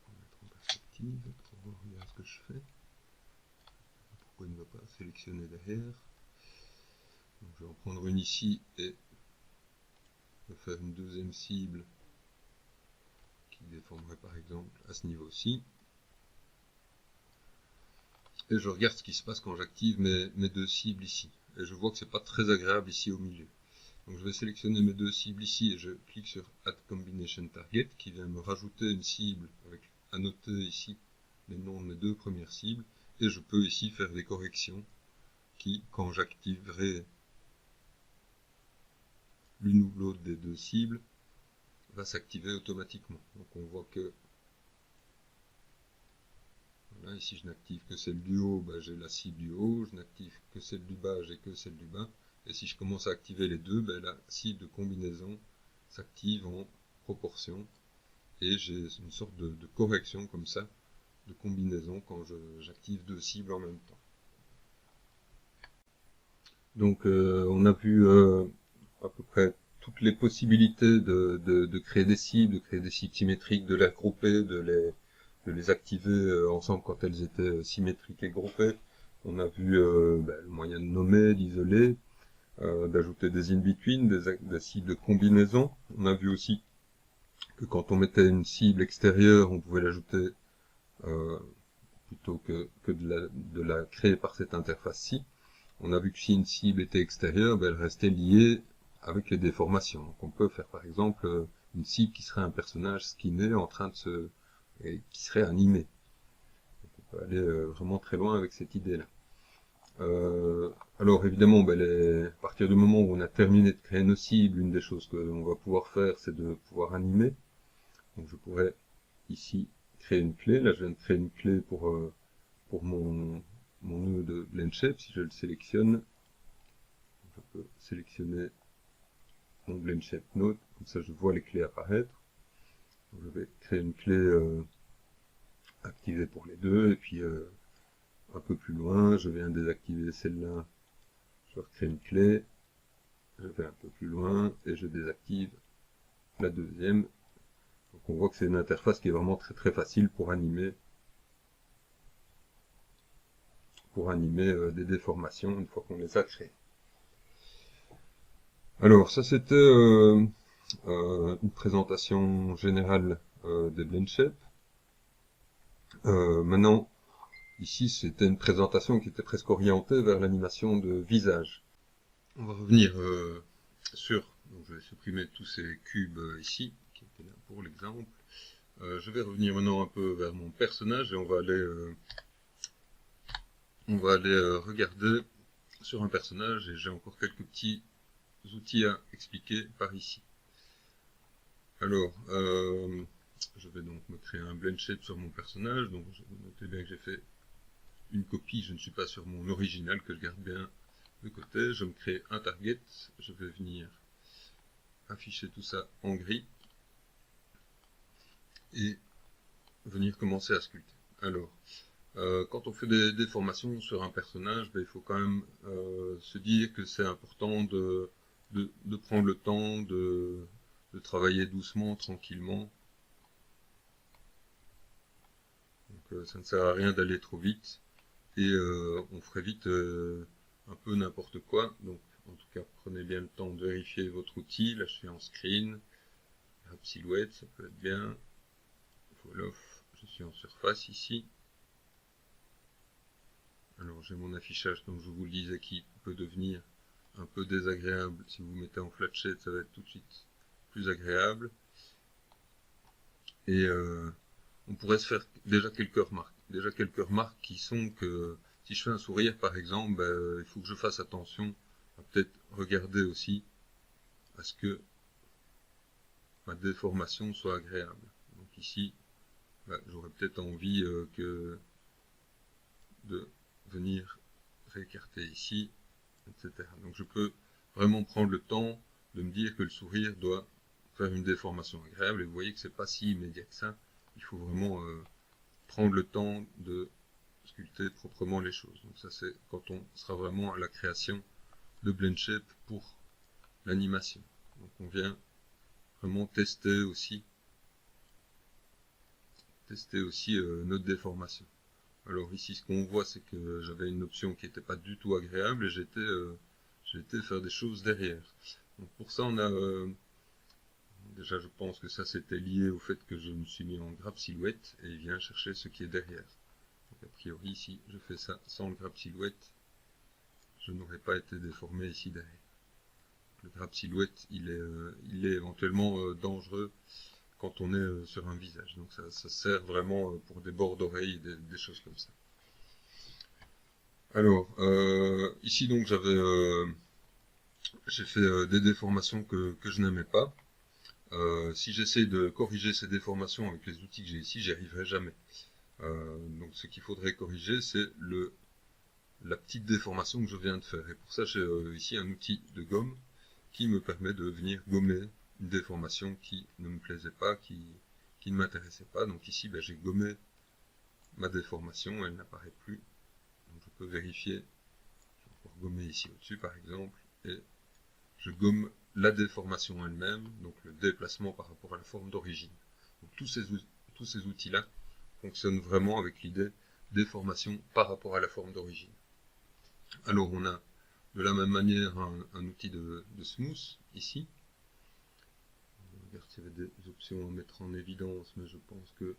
On va mettre en perspective pour voir bien ce que je fais. Pourquoi il ne va pas sélectionner derrière. Donc je vais en prendre une ici et je vais faire une deuxième cible qui déformerait par exemple à ce niveau-ci. Et je regarde ce qui se passe quand j'active mes deux cibles ici. Et je vois que c'est pas très agréable ici au milieu. Donc je vais sélectionner mes deux cibles ici et je clique sur Add Combination Target qui vient me rajouter une cible avec annoter ici les noms de mes deux premières cibles, et je peux ici faire des corrections qui, quand j'activerai l'une ou l'autre des deux cibles, va s'activer automatiquement. Donc on voit que voilà, ici je n'active que celle du haut, ben, j'ai la cible du haut, je n'active que celle du bas, j'ai que celle du bas, et si je commence à activer les deux, ben, la cible de combinaison s'active en proportion, et j'ai une sorte de correction comme ça, de combinaison quand j'active deux cibles en même temps. Donc on a vu à peu près toutes les possibilités de créer des cibles, de créer des cibles symétriques, de les regrouper, de les activer ensemble quand elles étaient symétriques et groupées. On a vu le moyen de nommer, d'isoler, d'ajouter des in-between, des cibles de combinaison. On a vu aussi que quand on mettait une cible extérieure, on pouvait l'ajouter plutôt que de la créer par cette interface-ci. On a vu que si une cible était extérieure, ben, elle restait liée avec les déformations. Donc on peut faire par exemple une cible qui serait un personnage skinné en train de qui serait animé. Donc on peut aller vraiment très loin avec cette idée-là. Alors évidemment, ben, à partir du moment où on a terminé de créer nos cibles, une des choses qu'on va pouvoir faire, c'est de pouvoir animer. Donc je pourrais ici créer une clé. Là, je viens de créer une clé pour mon nœud de BlendShape. Si je le sélectionne, je peux sélectionner mon BlendShape Node, comme ça je vois les clés apparaître. Donc, je vais créer une clé activée pour les deux, et puis un peu plus loin, je viens désactiver celle-là, je recrée une clé, je vais un peu plus loin, et je désactive la deuxième. Donc on voit que c'est une interface qui est vraiment très très facile pour animer des déformations une fois qu'on les a créées. Alors ça c'était une présentation générale des BlendShape. Maintenant, ici c'était une présentation qui était presque orientée vers l'animation de visage. On va revenir donc je vais supprimer tous ces cubes ici, qui étaient là pour l'exemple. Je vais revenir maintenant un peu vers mon personnage et on va aller regarder sur un personnage, et j'ai encore quelques petits outils à expliquer par ici. Alors, je vais donc me créer un blend shape sur mon personnage. Donc, notez bien que j'ai fait une copie, je ne suis pas sur mon original, que je garde bien de côté. Je me crée un target, je vais venir afficher tout ça en gris et venir commencer à sculpter. Alors, quand on fait des déformations sur un personnage, ben, il faut quand même se dire que c'est important de prendre le temps de travailler doucement, tranquillement. Donc ça ne sert à rien d'aller trop vite, et on ferait vite un peu n'importe quoi. Donc en tout cas, prenez bien le temps de vérifier votre outil. Là je suis en screen, Grab Silhouette, ça peut être bien. Fall off, je suis en surface ici. Alors j'ai mon affichage, comme je vous le disais, qui peut devenir un peu désagréable. Si vous mettez en flat shade, ça va être tout de suite plus agréable. Et on pourrait se faire déjà quelques remarques. Déjà quelques remarques qui sont que si je fais un sourire par exemple, ben, il faut que je fasse attention à peut-être regarder aussi à ce que ma déformation soit agréable. Donc ici, ben, j'aurais peut-être envie de venir réécarter ici, etc. Donc je peux vraiment prendre le temps de me dire que le sourire doit faire une déformation agréable, et vous voyez que c'est pas si immédiat que ça. Il faut vraiment prendre le temps de sculpter proprement les choses. Donc ça c'est quand on sera vraiment à la création de BlendShape pour l'animation. Donc on vient vraiment tester aussi notre déformation. Alors ici ce qu'on voit, c'est que j'avais une option qui n'était pas du tout agréable, et j'étais faire des choses derrière. Donc pour ça on a déjà je pense que ça c'était lié au fait que je me suis mis en Grab Silhouette, et il vient chercher ce qui est derrière. Donc a priori ici je fais ça sans le Grab Silhouette, je n'aurais pas été déformé ici derrière. Le Grab Silhouette il est éventuellement dangereux quand on est sur un visage. Donc ça sert vraiment pour des bords d'oreilles, des choses comme ça. Alors, ici donc j'ai fait des déformations que je n'aimais pas. Si j'essaie de corriger ces déformations avec les outils que j'ai ici, j'y arriverai jamais. Donc ce qu'il faudrait corriger, c'est la petite déformation que je viens de faire. Et pour ça, j'ai ici un outil de gomme qui me permet de venir gommer une déformation qui ne me plaisait pas, qui ne m'intéressait pas. Donc ici, ben, j'ai gommé ma déformation, elle n'apparaît plus. Donc je peux vérifier, je vais pouvoir gommer ici au-dessus par exemple, et je gomme la déformation elle-même, donc le déplacement par rapport à la forme d'origine. Donc tous ces outils-là fonctionnent vraiment avec l'idée déformation par rapport à la forme d'origine. Alors on a de la même manière un outil de smooth ici. On regarde s'il y avait des options à mettre en évidence, mais je pense que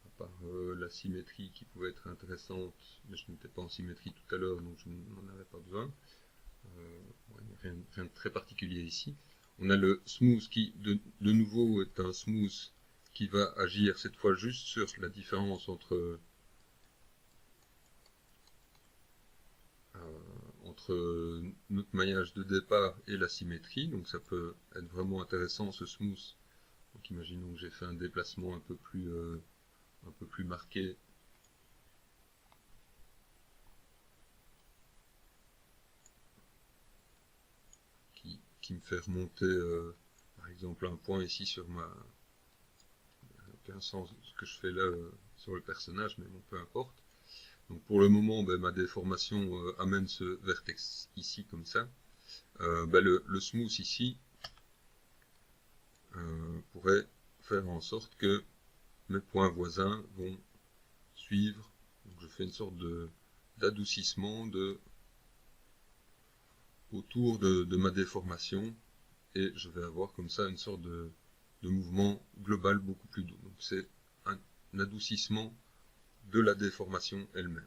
à part la symétrie qui pouvait être intéressante, mais je n'étais pas en symétrie tout à l'heure, donc je n'en avais pas besoin. Rien de très particulier ici. On a le smooth qui, de nouveau, est un smooth qui va agir cette fois juste sur la différence entre notre maillage de départ et la symétrie. Donc ça peut être vraiment intéressant ce smooth. Donc imaginons que j'ai fait un déplacement un peu plus marqué. Qui me fait remonter par exemple un point ici sur ma... aucun sens ce que je fais là sur le personnage, mais bon, peu importe. Donc pour le moment, ben, ma déformation amène ce vertex ici comme ça. Ben, le smooth ici pourrait faire en sorte que mes points voisins vont suivre. Donc je fais une sorte d'adoucissement autour de ma déformation, et je vais avoir comme ça une sorte de mouvement global beaucoup plus doux. Donc c'est un adoucissement de la déformation elle-même.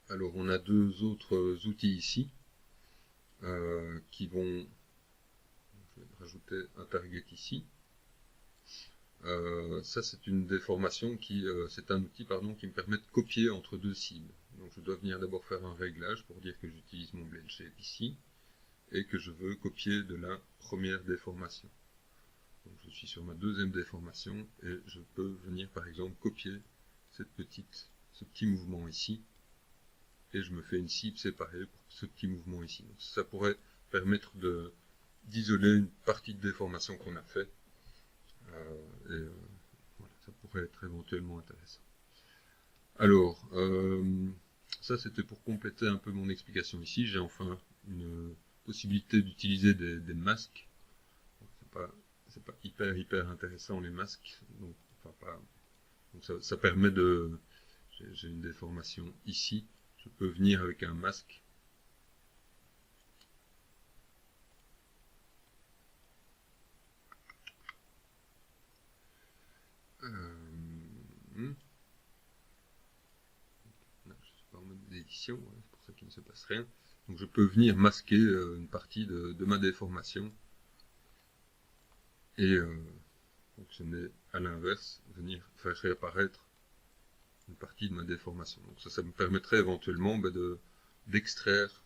Alors on a deux autres outils ici qui vont... Je vais rajouter un target ici. Ça c'est une déformation qui... c'est un outil pardon, qui me permet de copier entre deux cibles. Donc je dois venir d'abord faire un réglage pour dire que j'utilise mon blade shape ici et que je veux copier de la première déformation. Donc je suis sur ma deuxième déformation et je peux venir par exemple copier ce petit mouvement ici, et je me fais une cible séparée pour ce petit mouvement ici. Donc ça pourrait permettre d'isoler une partie de déformation qu'on a fait, voilà, ça pourrait être éventuellement intéressant. Alors, ça c'était pour compléter un peu mon explication ici. J'ai enfin une possibilité d'utiliser des masques. C'est pas hyper intéressant les masques, donc, enfin, donc ça permet de... J'ai une déformation ici, je peux venir avec un masque je ne suis pas en mode d'édition, c'est pour ça qu'il ne se passe rien. Donc je peux venir masquer une partie de ma déformation et fonctionner à l'inverse, venir faire réapparaître une partie de ma déformation. Donc ça me permettrait éventuellement d'extraire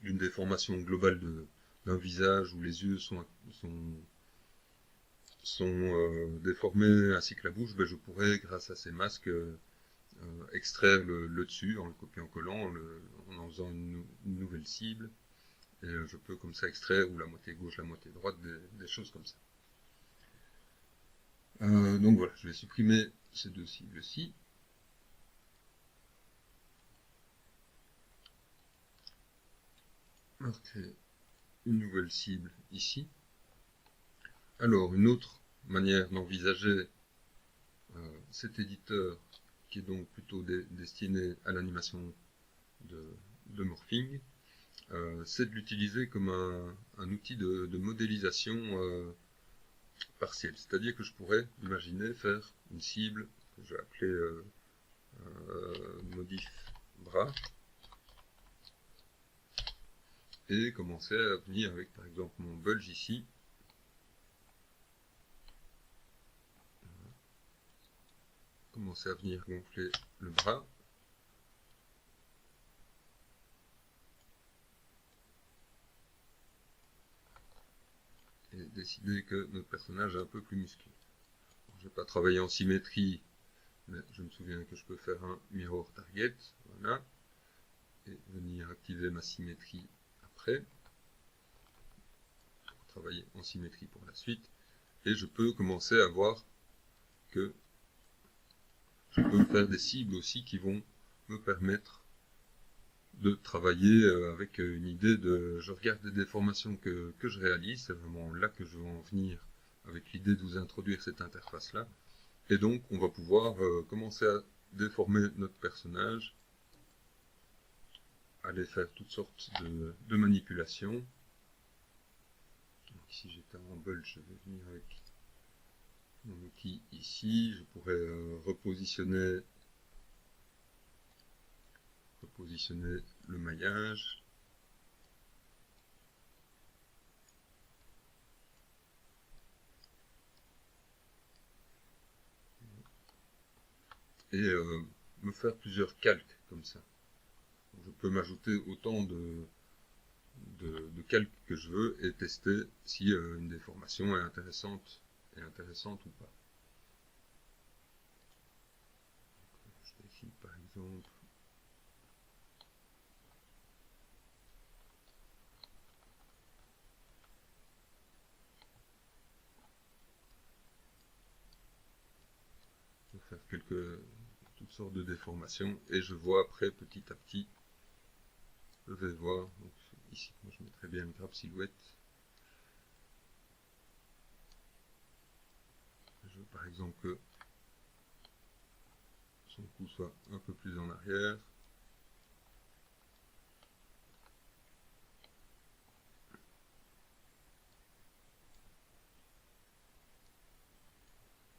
d'une déformation globale d'un visage où les yeux sont déformés ainsi que la bouche. Ben, je pourrais, grâce à ces masques, extraire le dessus en le copiant-collant, en en faisant une nouvelle cible, et je peux comme ça extraire ou la moitié gauche, la moitié droite, des choses comme ça. Donc voilà, je vais supprimer ces deux cibles-ci. On va recréer une nouvelle cible ici. Alors, une autre manière d'envisager cet éditeur, qui est donc plutôt destiné à l'animation de morphing, c'est de l'utiliser comme un outil de modélisation partielle. C'est-à-dire que je pourrais imaginer faire une cible que je vais appeler modif bras, et commencer à venir avec par exemple mon bulge ici. Commencer à venir gonfler le bras. Et décider que notre personnage est un peu plus musclé. Je ne vais pas travailler en symétrie, mais je me souviens que je peux faire un mirror target, voilà, et venir activer ma symétrie après, pour travailler en symétrie pour la suite, et je peux commencer à voir que je peux me faire des cibles aussi qui vont me permettre de travailler avec une idée de... Je regarde les déformations que je réalise, c'est vraiment là que je veux en venir avec l'idée de vous introduire cette interface-là. Et donc, on va pouvoir commencer à déformer notre personnage, aller faire toutes sortes de manipulations. Donc, si j'étais en bulge, je vais venir avec mon outil ici. Je pourrais repositionner le maillage. Et me faire plusieurs calques comme ça. Donc, je peux m'ajouter autant de calques que je veux et tester si une déformation est intéressante ou pas. Je vais ici par exemple. Je vais faire toutes sortes de déformations et je vois après petit à petit, je vais voir, donc ici moi je mettrai bien une grappe silhouette. Je veux par exemple que son cou soit un peu plus en arrière.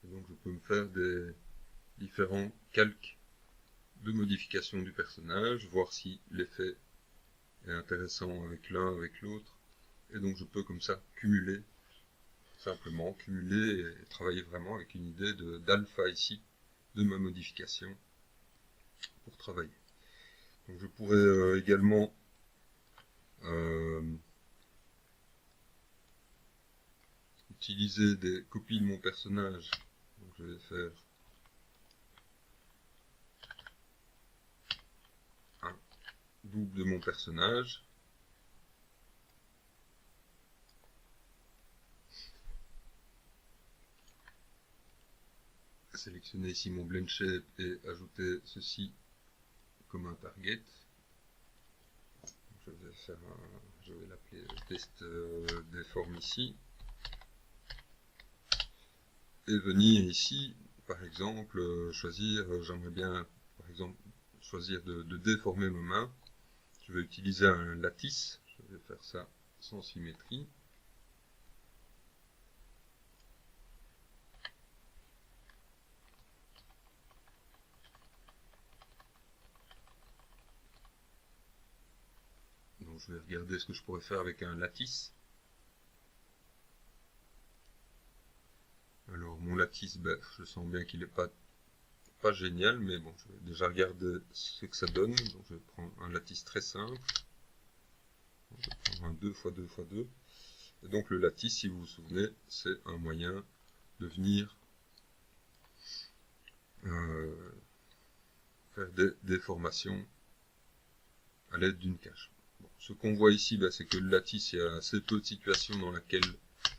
Et donc je peux me faire des différents calques de modification du personnage, voir si l'effet est intéressant avec l'un, avec l'autre. Et donc je peux comme ça cumuler, simplement cumuler et travailler vraiment avec une idée d'alpha ici, de ma modification pour travailler. Donc je pourrais également utiliser des copies de mon personnage. Donc je vais faire un double de mon personnage. Sélectionner ici mon blend shape et ajouter ceci comme un target. Je vais l'appeler test des formes ici. Et venir ici, par exemple, choisir, j'aimerais bien, par exemple, choisir de déformer ma main. Je vais utiliser un lattice, je vais faire ça sans symétrie. Donc je vais regarder ce que je pourrais faire avec un lattice. Alors mon lattice, ben, je sens bien qu'il n'est pas génial, mais bon, je vais déjà regarder ce que ça donne. Donc je vais prendre un lattice très simple. Je vais prendre un 2x2x2. Et donc le lattice, si vous vous souvenez, c'est un moyen de venir faire des déformations à l'aide d'une cache. Bon, ce qu'on voit ici, ben, c'est que le lattice, il y a assez peu de situations dans lesquelles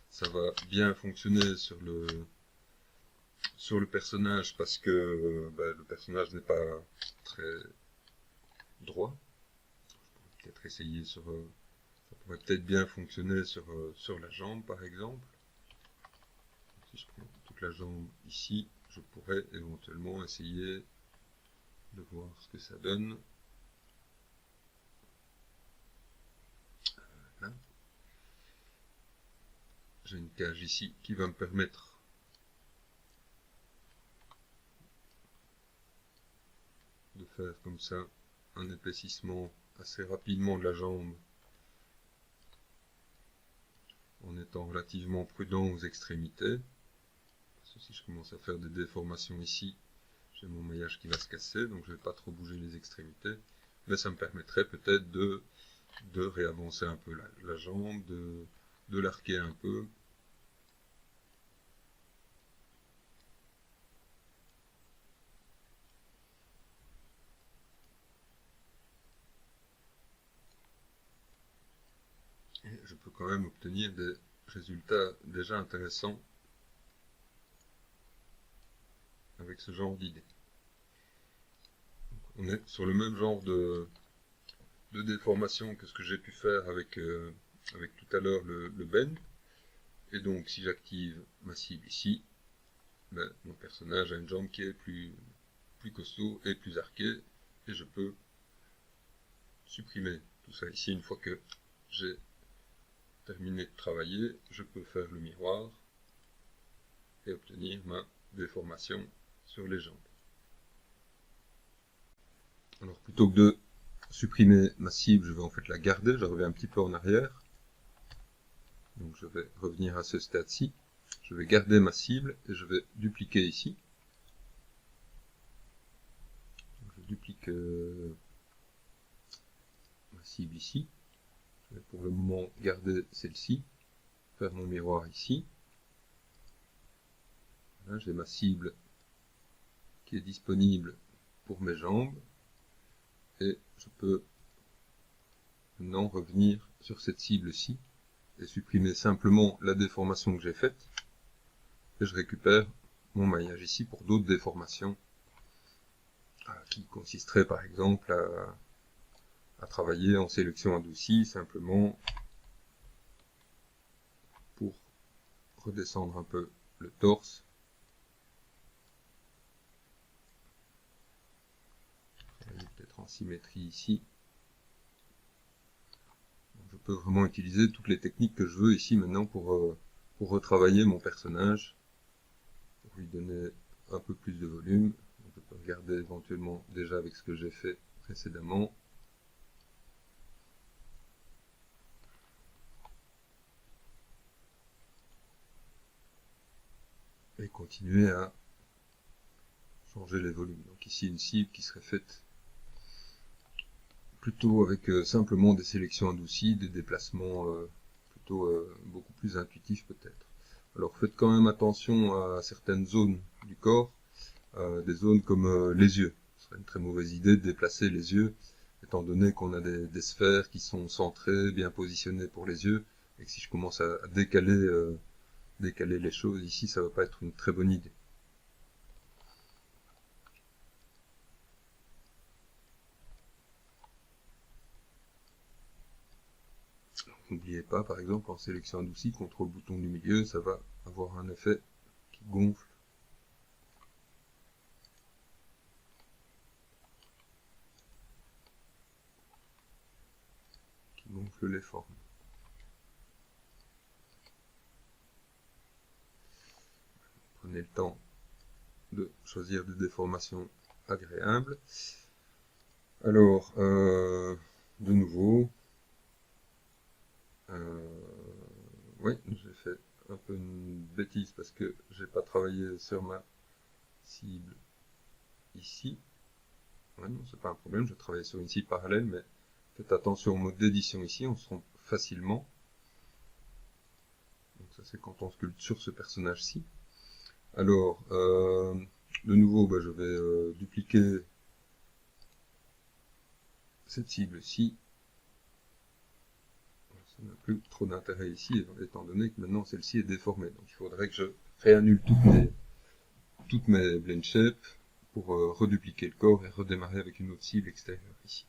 ça va bien fonctionner sur le personnage parce que le personnage n'est pas très droit. Je pourrais peut-être essayer ça pourrait peut-être bien fonctionner sur la jambe par exemple. Si je prends toute la jambe ici, je pourrais éventuellement essayer de voir ce que ça donne. Là. J'ai une cage ici qui va me permettre de faire comme ça un épaississement assez rapidement de la jambe en étant relativement prudent aux extrémités. Parce que si je commence à faire des déformations ici, j'ai mon maillage qui va se casser, donc je ne vais pas trop bouger les extrémités. Mais ça me permettrait peut-être de réavancer un peu la jambe, de l'arquer un peu. Et je peux quand même obtenir des résultats déjà intéressants avec ce genre d'idée. On est sur le même genre de déformation que ce que j'ai pu faire avec tout à l'heure le bend. Et donc si j'active ma cible ici, ben, mon personnage a une jambe qui est plus costaud et plus arquée, et je peux supprimer tout ça ici. Une fois que j'ai terminé de travailler, je peux faire le miroir et obtenir ma déformation sur les jambes. Alors plutôt que de supprimer ma cible, je vais en fait la garder, je reviens un petit peu en arrière. Donc je vais revenir à ce stade-ci, je vais garder ma cible et je vais dupliquer ici. Donc je duplique ma cible ici. Je vais pour le moment garder celle-ci, faire mon miroir ici. Là j'ai ma cible qui est disponible pour mes jambes. Et je peux maintenant revenir sur cette cible-ci et supprimer simplement la déformation que j'ai faite. Et je récupère mon maillage ici pour d'autres déformations qui consisteraient par exemple à travailler en sélection adoucie simplement pour redescendre un peu le torse. Peut-être en symétrie ici. Donc, je peux vraiment utiliser toutes les techniques que je veux ici maintenant pour retravailler mon personnage, pour lui donner un peu plus de volume. Donc, je peux regarder éventuellement déjà avec ce que j'ai fait précédemment. Et continuer à changer les volumes. Donc ici une cible qui serait faite plutôt avec simplement des sélections adoucies, des déplacements plutôt beaucoup plus intuitifs peut-être. Alors faites quand même attention à certaines zones du corps, des zones comme les yeux. Ce serait une très mauvaise idée de déplacer les yeux, étant donné qu'on a des sphères qui sont centrées, bien positionnées pour les yeux, et que si je commence à décaler les choses ici, ça ne va pas être une très bonne idée. N'oubliez pas, par exemple, en sélection adoucie, contre le bouton du milieu, ça va avoir un effet qui gonfle. Qui gonfle les formes. Prenez le temps de choisir des déformations agréables. Alors, de nouveau, oui, j'ai fait un peu une bêtise parce que j'ai pas travaillé sur ma cible ici. Ouais, non, c'est pas un problème, je travaille sur une cible parallèle, mais faites attention au mode d'édition ici, on se trompe facilement. Donc ça c'est quand on sculpte sur ce personnage-ci. Alors, de nouveau, je vais dupliquer cette cible-ci. Ça n'a plus trop d'intérêt ici, étant donné que maintenant celle-ci est déformée. Donc il faudrait que je réannule toutes mes blend shapes pour redupliquer le corps et redémarrer avec une autre cible extérieure ici.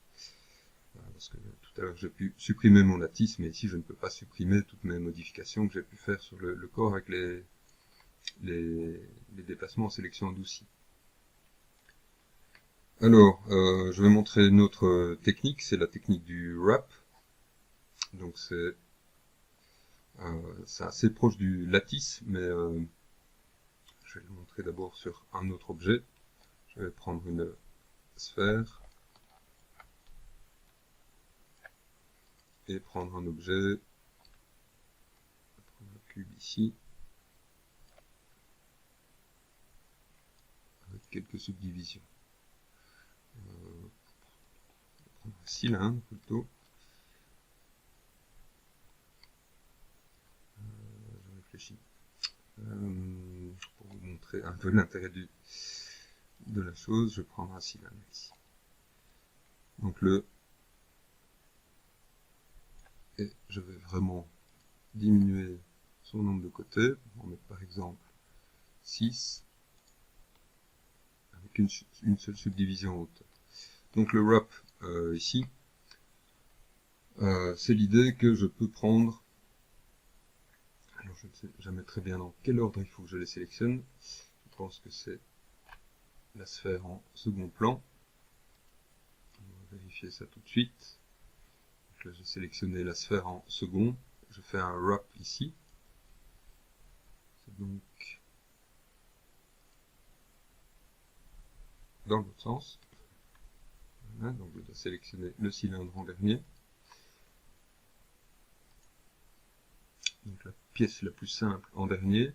Voilà, parce que tout à l'heure j'ai pu supprimer mon lattice, mais ici je ne peux pas supprimer toutes mes modifications que j'ai pu faire sur le corps avec les déplacements en sélection adoucie. Alors, je vais montrer une autre technique, c'est la technique du wrap. Donc c'est assez proche du lattice, mais je vais le montrer d'abord sur un autre objet. Je vais prendre une sphère et prendre un objet, cube ici, avec quelques subdivisions. Un cylindre plutôt. Je réfléchis. Pour vous montrer un peu l'intérêt de la chose, je prends un cylindre ici. Donc et je vais vraiment diminuer son nombre de côtés. On va mettre par exemple 6 avec une seule subdivision en hauteur. Donc le wrap ici, c'est l'idée que je peux prendre, alors je ne sais jamais très bien dans quel ordre il faut que je les sélectionne, je pense que c'est la sphère en second plan, on va vérifier ça tout de suite. Donc là j'ai sélectionné la sphère en second, je fais un wrap ici, c'est donc dans l'autre sens. Voilà, donc je dois sélectionner le cylindre en dernier. Donc la pièce la plus simple en dernier.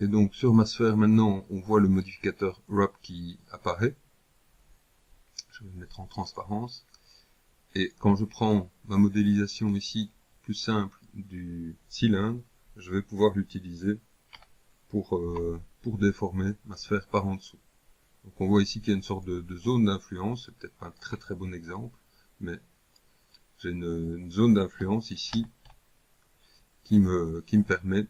Et donc sur ma sphère maintenant, on voit le modificateur wrap qui apparaît. Je vais le mettre en transparence. Et quand je prends ma modélisation ici, plus simple du cylindre, je vais pouvoir l'utiliser pour déformer ma sphère par en dessous. Donc on voit ici qu'il y a une sorte de zone d'influence, c'est peut-être pas un très très bon exemple, mais j'ai une zone d'influence ici qui me permet,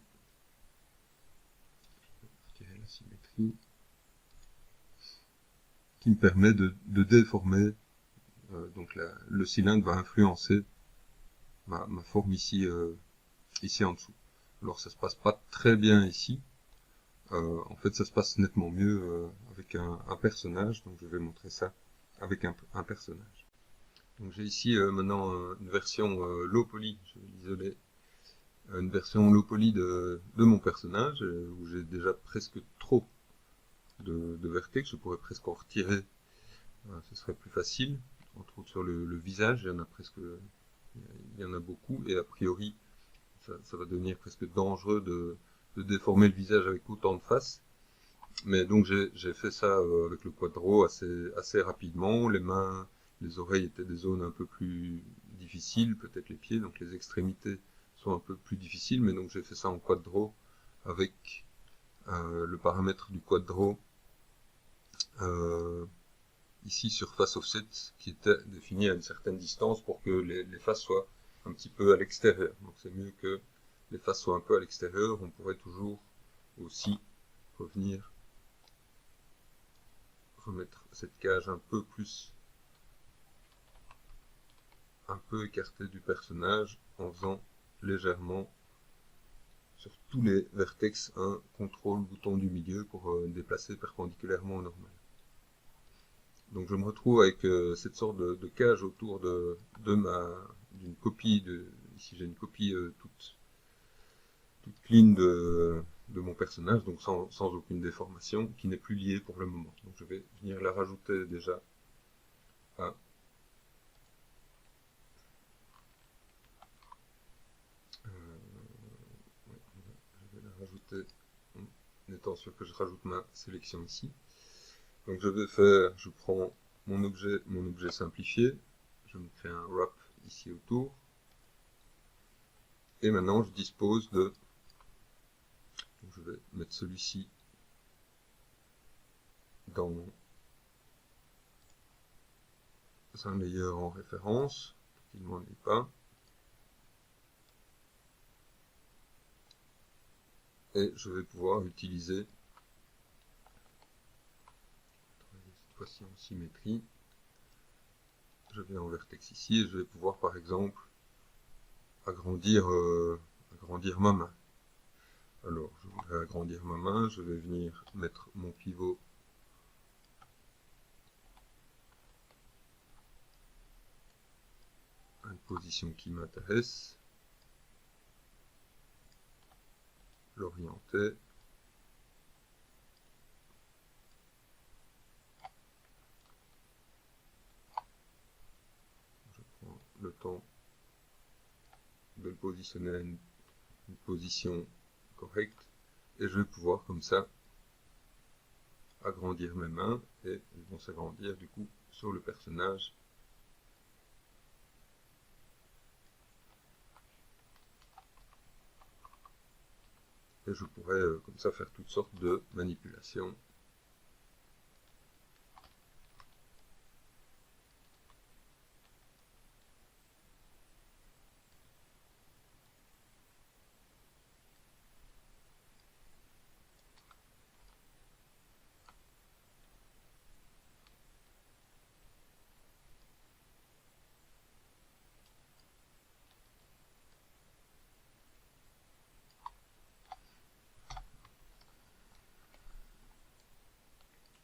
je vais la symétrie, qui me permet de déformer, donc le cylindre va influencer ma forme ici, ici en dessous. Alors ça se passe pas très bien ici, en fait ça se passe nettement mieux avec un personnage, donc je vais montrer ça avec un personnage. Donc j'ai ici maintenant une version low poly, je vais l'isoler, une version low poly de mon personnage, où j'ai déjà presque trop de vertex, je pourrais presque en retirer, ce serait plus facile, entre autres sur le visage, il y en a presque, il y en a beaucoup, et a priori ça va devenir presque dangereux de déformer le visage avec autant de faces. Mais donc j'ai fait ça avec le quadro assez rapidement. Les mains, les oreilles étaient des zones un peu plus difficiles, peut-être les pieds, donc les extrémités sont un peu plus difficiles, mais donc j'ai fait ça en quadro avec le paramètre du quadro ici surface offset qui était défini à une certaine distance pour que les faces soient un petit peu à l'extérieur. Donc c'est mieux que les faces soient un peu à l'extérieur. On pourrait toujours aussi revenir remettre cette cage un peu plus, un peu écartée du personnage en faisant légèrement sur tous les vertex un contrôle bouton du milieu pour déplacer perpendiculairement au normal. Donc je me retrouve avec cette sorte de cage autour d'une copie ici j'ai une copie toute clean de mon personnage, donc sans aucune déformation, qui n'est plus liée pour le moment. Donc je vais venir la rajouter déjà à je vais la rajouter en étant sûr que je rajoute ma sélection ici. Donc je prends mon objet simplifié, je me crée un wrap ici autour, et maintenant je dispose de, donc je vais mettre celui-ci dans un layer en référence, pour qu'il ne m'ennuie pas, et je vais pouvoir utiliser, cette fois-ci en symétrie, je vais en vertex ici, et je vais pouvoir par exemple agrandir ma main. Alors, je voudrais agrandir ma main, je vais venir mettre mon pivot à une position qui m'intéresse, l'orienter, je prends le temps de le positionner une position correcte, et je vais pouvoir comme ça agrandir mes mains, et elles vont s'agrandir du coup sur le personnage. Et je pourrais comme ça faire toutes sortes de manipulations.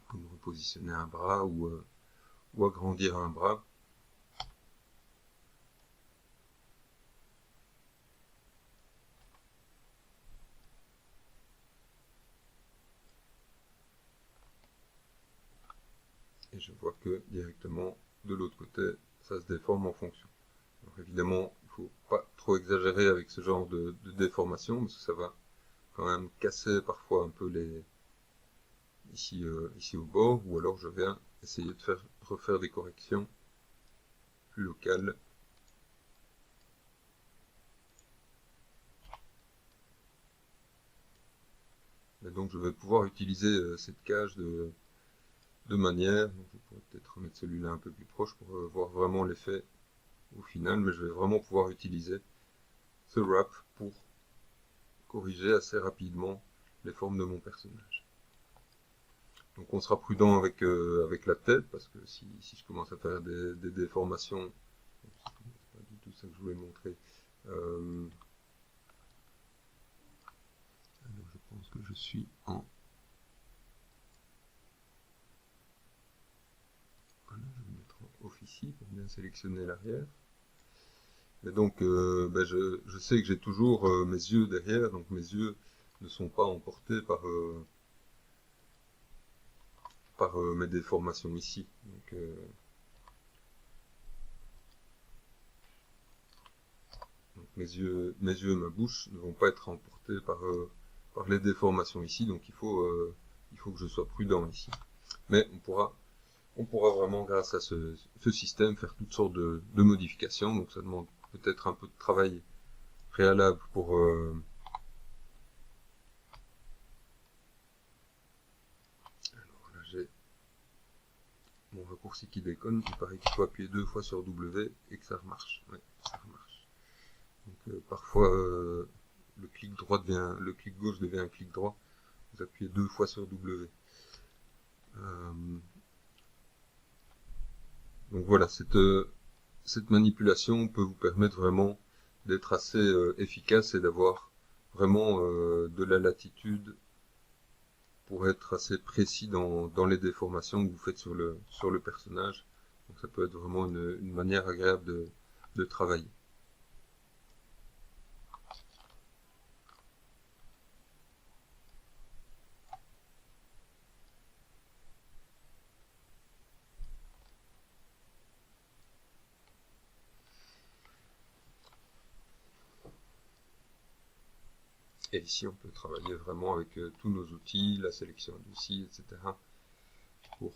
Comme repositionner un bras ou agrandir un bras. Et je vois que directement de l'autre côté, ça se déforme en fonction. Alors évidemment, il ne faut pas trop exagérer avec ce genre de déformation, parce que ça va quand même casser parfois un peu les ici au bord, ou alors je viens essayer de refaire des corrections plus locales. Et donc je vais pouvoir utiliser cette cage de manière, donc je pourrais peut-être remettre celui-là un peu plus proche pour voir vraiment l'effet au final, mais je vais vraiment pouvoir utiliser ce wrap pour corriger assez rapidement les formes de mon personnage. Donc on sera prudent avec la tête, parce que si je commence à faire des déformations, c'est pas du tout ça que je voulais montrer. Alors je pense que je suis en... Voilà, je vais mettre en officie pour bien sélectionner l'arrière. Et donc je sais que j'ai toujours mes yeux derrière, donc mes yeux ne sont pas emportés par mes déformations ici. Donc mes yeux et ma bouche ne vont pas être emportés par les déformations ici, donc il faut que je sois prudent ici. Mais on pourra vraiment, grâce à ce système, faire toutes sortes de modifications, donc ça demande peut-être un peu de travail préalable pour... alors là j'ai mon raccourci qui déconne, il paraît qu'il faut appuyer 2 fois sur W et que ça remarche. Ouais, ça remarche. Donc parfois le clic gauche devient un clic droit. Vous appuyez 2 fois sur W. Donc voilà, cette manipulation peut vous permettre vraiment d'être assez efficace et d'avoir vraiment de la latitude pour être assez précis dans les déformations que vous faites sur le personnage. Donc ça peut être vraiment une manière agréable de travailler. Et ici, on peut travailler vraiment avec tous nos outils, la sélection d'outils, etc. Pour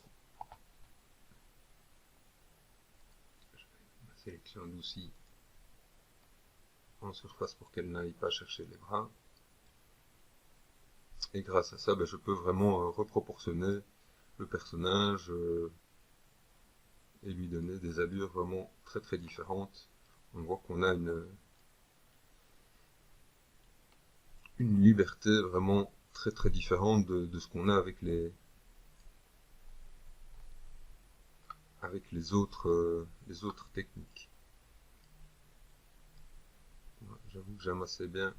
la sélection d'outils en surface pour qu'elle n'aille pas chercher les bras. Et grâce à ça, je peux vraiment reproportionner le personnage et lui donner des allures vraiment très très différentes. On voit qu'on a une liberté vraiment très très différente de ce qu'on a avec les autres techniques. J'avoue que j'aime assez bien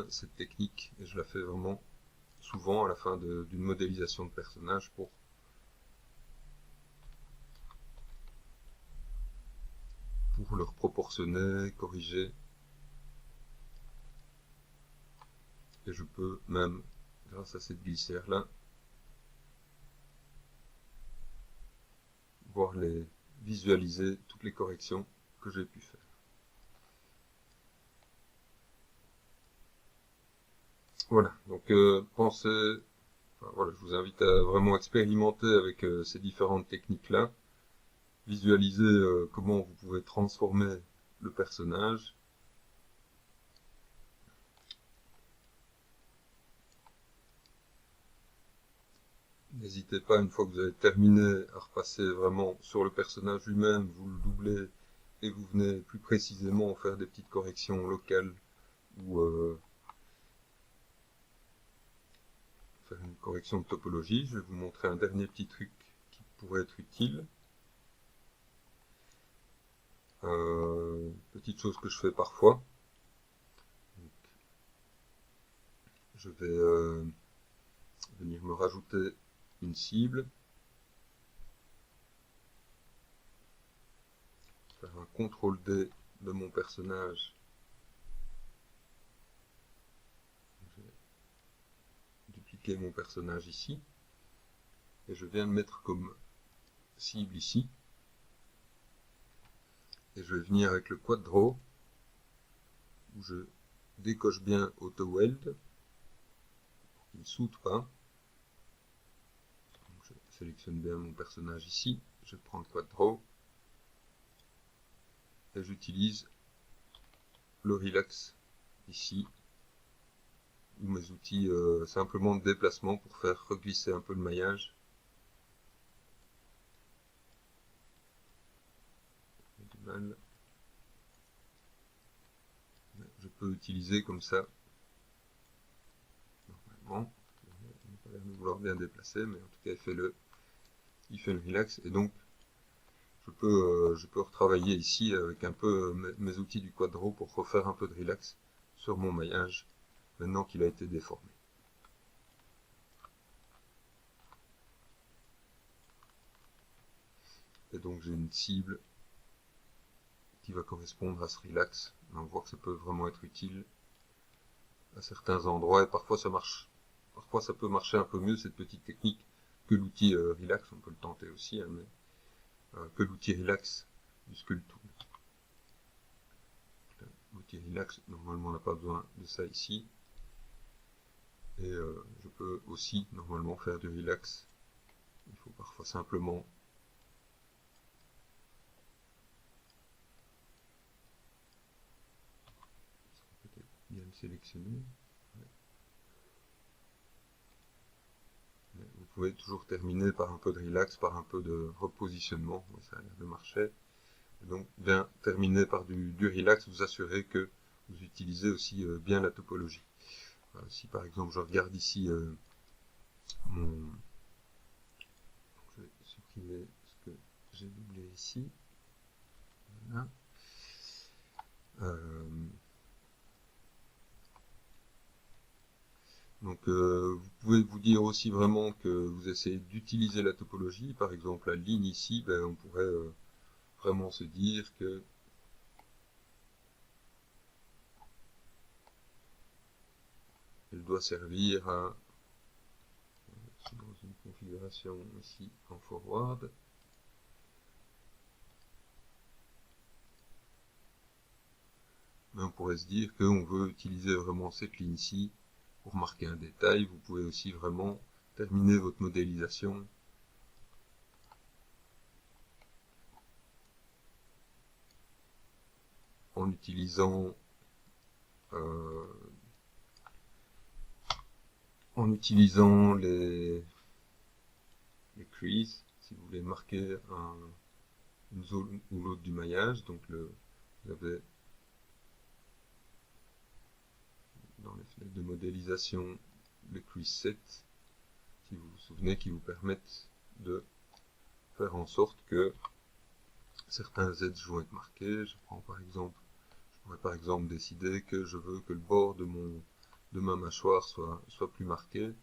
cette technique et je la fais vraiment souvent à la fin d'une modélisation de personnage pour leur proportionner, corriger. Et je peux même, grâce à cette glissière là, visualiser toutes les corrections que j'ai pu faire. Voilà, donc pensez, enfin, voilà, je vous invite à vraiment expérimenter avec ces différentes techniques-là, visualiser comment vous pouvez transformer le personnage. N'hésitez pas, une fois que vous avez terminé, à repasser vraiment sur le personnage lui-même, vous le doublez et vous venez plus précisément faire des petites corrections locales ou faire une correction de topologie. Je vais vous montrer un dernier petit truc qui pourrait être utile. Petite chose que je fais parfois. Donc, je vais venir me rajouter une cible, faire un CTRL-D de mon personnage. Je vais dupliquer mon personnage ici, et je viens le mettre comme cible ici. Et je vais venir avec le quadro, où je décoche bien Auto Weld, pour qu'il ne saute pas. Donc je sélectionne bien mon personnage ici, je prends le quadro, et j'utilise le relax ici, ou mes outils simplement de déplacement pour faire reglisser un peu le maillage. J'ai du mal. Je peux utiliser comme ça, normalement, il n'a pas l'air de vouloir bien déplacer, mais en tout cas il fait le relax, et donc je peux retravailler ici avec un peu mes outils du quadro pour refaire un peu de relax sur mon maillage, maintenant qu'il a été déformé. Et donc j'ai une cible qui va correspondre à ce relax. On voit que ça peut vraiment être utile à certains endroits, et parfois ça marche. Parfois ça peut marcher un peu mieux cette petite technique que l'outil relax, on peut le tenter aussi, hein, mais que l'outil relax du Sculptool. L'outil relax, normalement on n'a pas besoin de ça ici. Et je peux aussi normalement faire du relax. Il faut parfois simplement peut-être bien le sélectionner. Vous pouvez toujours terminer par un peu de relax, par un peu de repositionnement. Ça a l'air de marcher. Et donc bien terminer par du relax, vous assurez que vous utilisez aussi bien la topologie. Si par exemple je regarde ici mon... Je vais supprimer ce que j'ai doublé ici. Voilà. Donc vous pouvez vous dire aussi vraiment que vous essayez d'utiliser la topologie. Par exemple la ligne ici, ben, on pourrait vraiment se dire que elle doit servir à, dans une configuration ici en forward, mais on pourrait se dire qu'on veut utiliser vraiment cette ligne-ci pour marquer un détail. Vous pouvez aussi vraiment terminer votre modélisation en utilisant les creases, si vous voulez marquer une zone ou l'autre du maillage. Donc vous avez dans les fenêtres de modélisation le crease set, si vous vous souvenez, qui vous permettent de faire en sorte que certains edges vont être marqués. Je pourrais par exemple décider que je veux que le bord de ma mâchoire soit plus marqué. Donc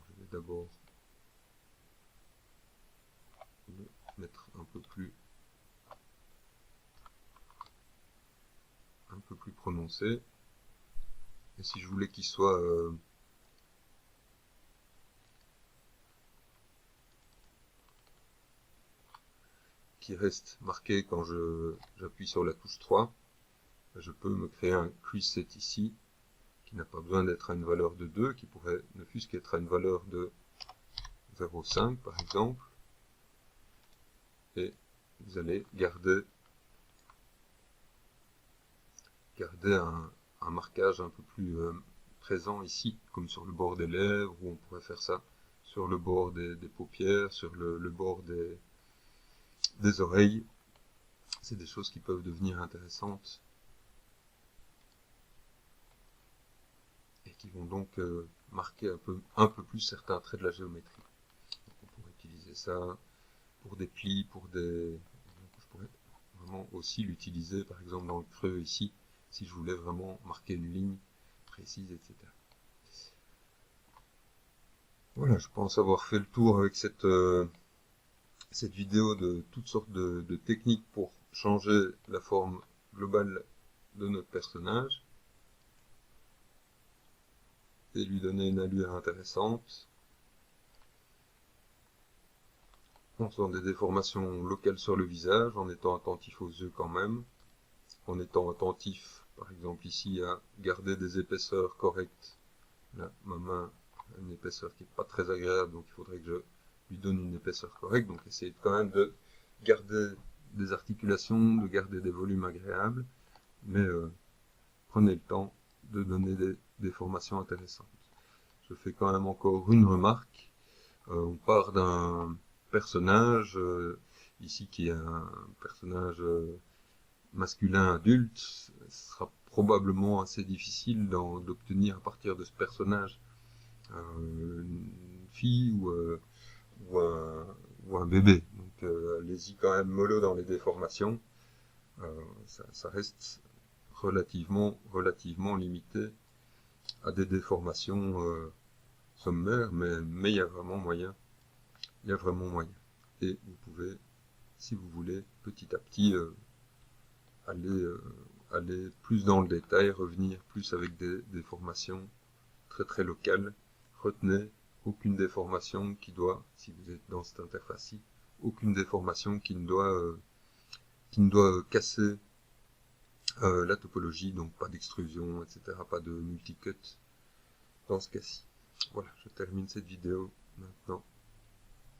je vais d'abord le mettre un peu plus prononcé. Et si je voulais qu'il soit qui reste marqué quand j'appuie sur la touche 3, je peux me créer un crease set ici qui n'a pas besoin d'être à une valeur de 2, qui pourrait ne fût-ce qu'être à une valeur de 0,5 par exemple. Et vous allez garder un marquage un peu plus présent ici, comme sur le bord des lèvres, ou on pourrait faire ça sur le bord des paupières, sur le bord des oreilles. C'est des choses qui peuvent devenir intéressantes et qui vont donc marquer un peu plus certains traits de la géométrie. Donc on pourrait utiliser ça pour des plis, je pourrais vraiment aussi l'utiliser par exemple dans le creux ici, si je voulais vraiment marquer une ligne précise, etc. Voilà, je pense avoir fait le tour avec cette vidéo de toutes sortes de techniques pour changer la forme globale de notre personnage et lui donner une allure intéressante en faisant des déformations locales sur le visage, en étant attentif aux yeux quand même, en étant attentif par exemple ici à garder des épaisseurs correctes. Là, ma main a une épaisseur qui n'est pas très agréable, donc il faudrait que je lui donne une épaisseur correcte, donc essayez quand même de garder des articulations, de garder des volumes agréables, mais prenez le temps de donner des déformations intéressantes. Je fais quand même encore une remarque. On part d'un personnage, ici qui est un personnage masculin adulte. Ce sera probablement assez difficile d'obtenir à partir de ce personnage une fille ou un bébé. Donc allez-y quand même mollo dans les déformations. Ça reste relativement limité à des déformations sommaires, mais il y a vraiment moyen. Il y a vraiment moyen. Et vous pouvez, si vous voulez, petit à petit aller plus dans le détail, revenir plus avec des déformations très très locales. Retenez aucune déformation qui doit, si vous êtes dans cette interface-ci, aucune déformation qui ne doit casser la topologie, donc pas d'extrusion, etc., pas de multicut dans ce cas-ci. Voilà, je termine cette vidéo maintenant.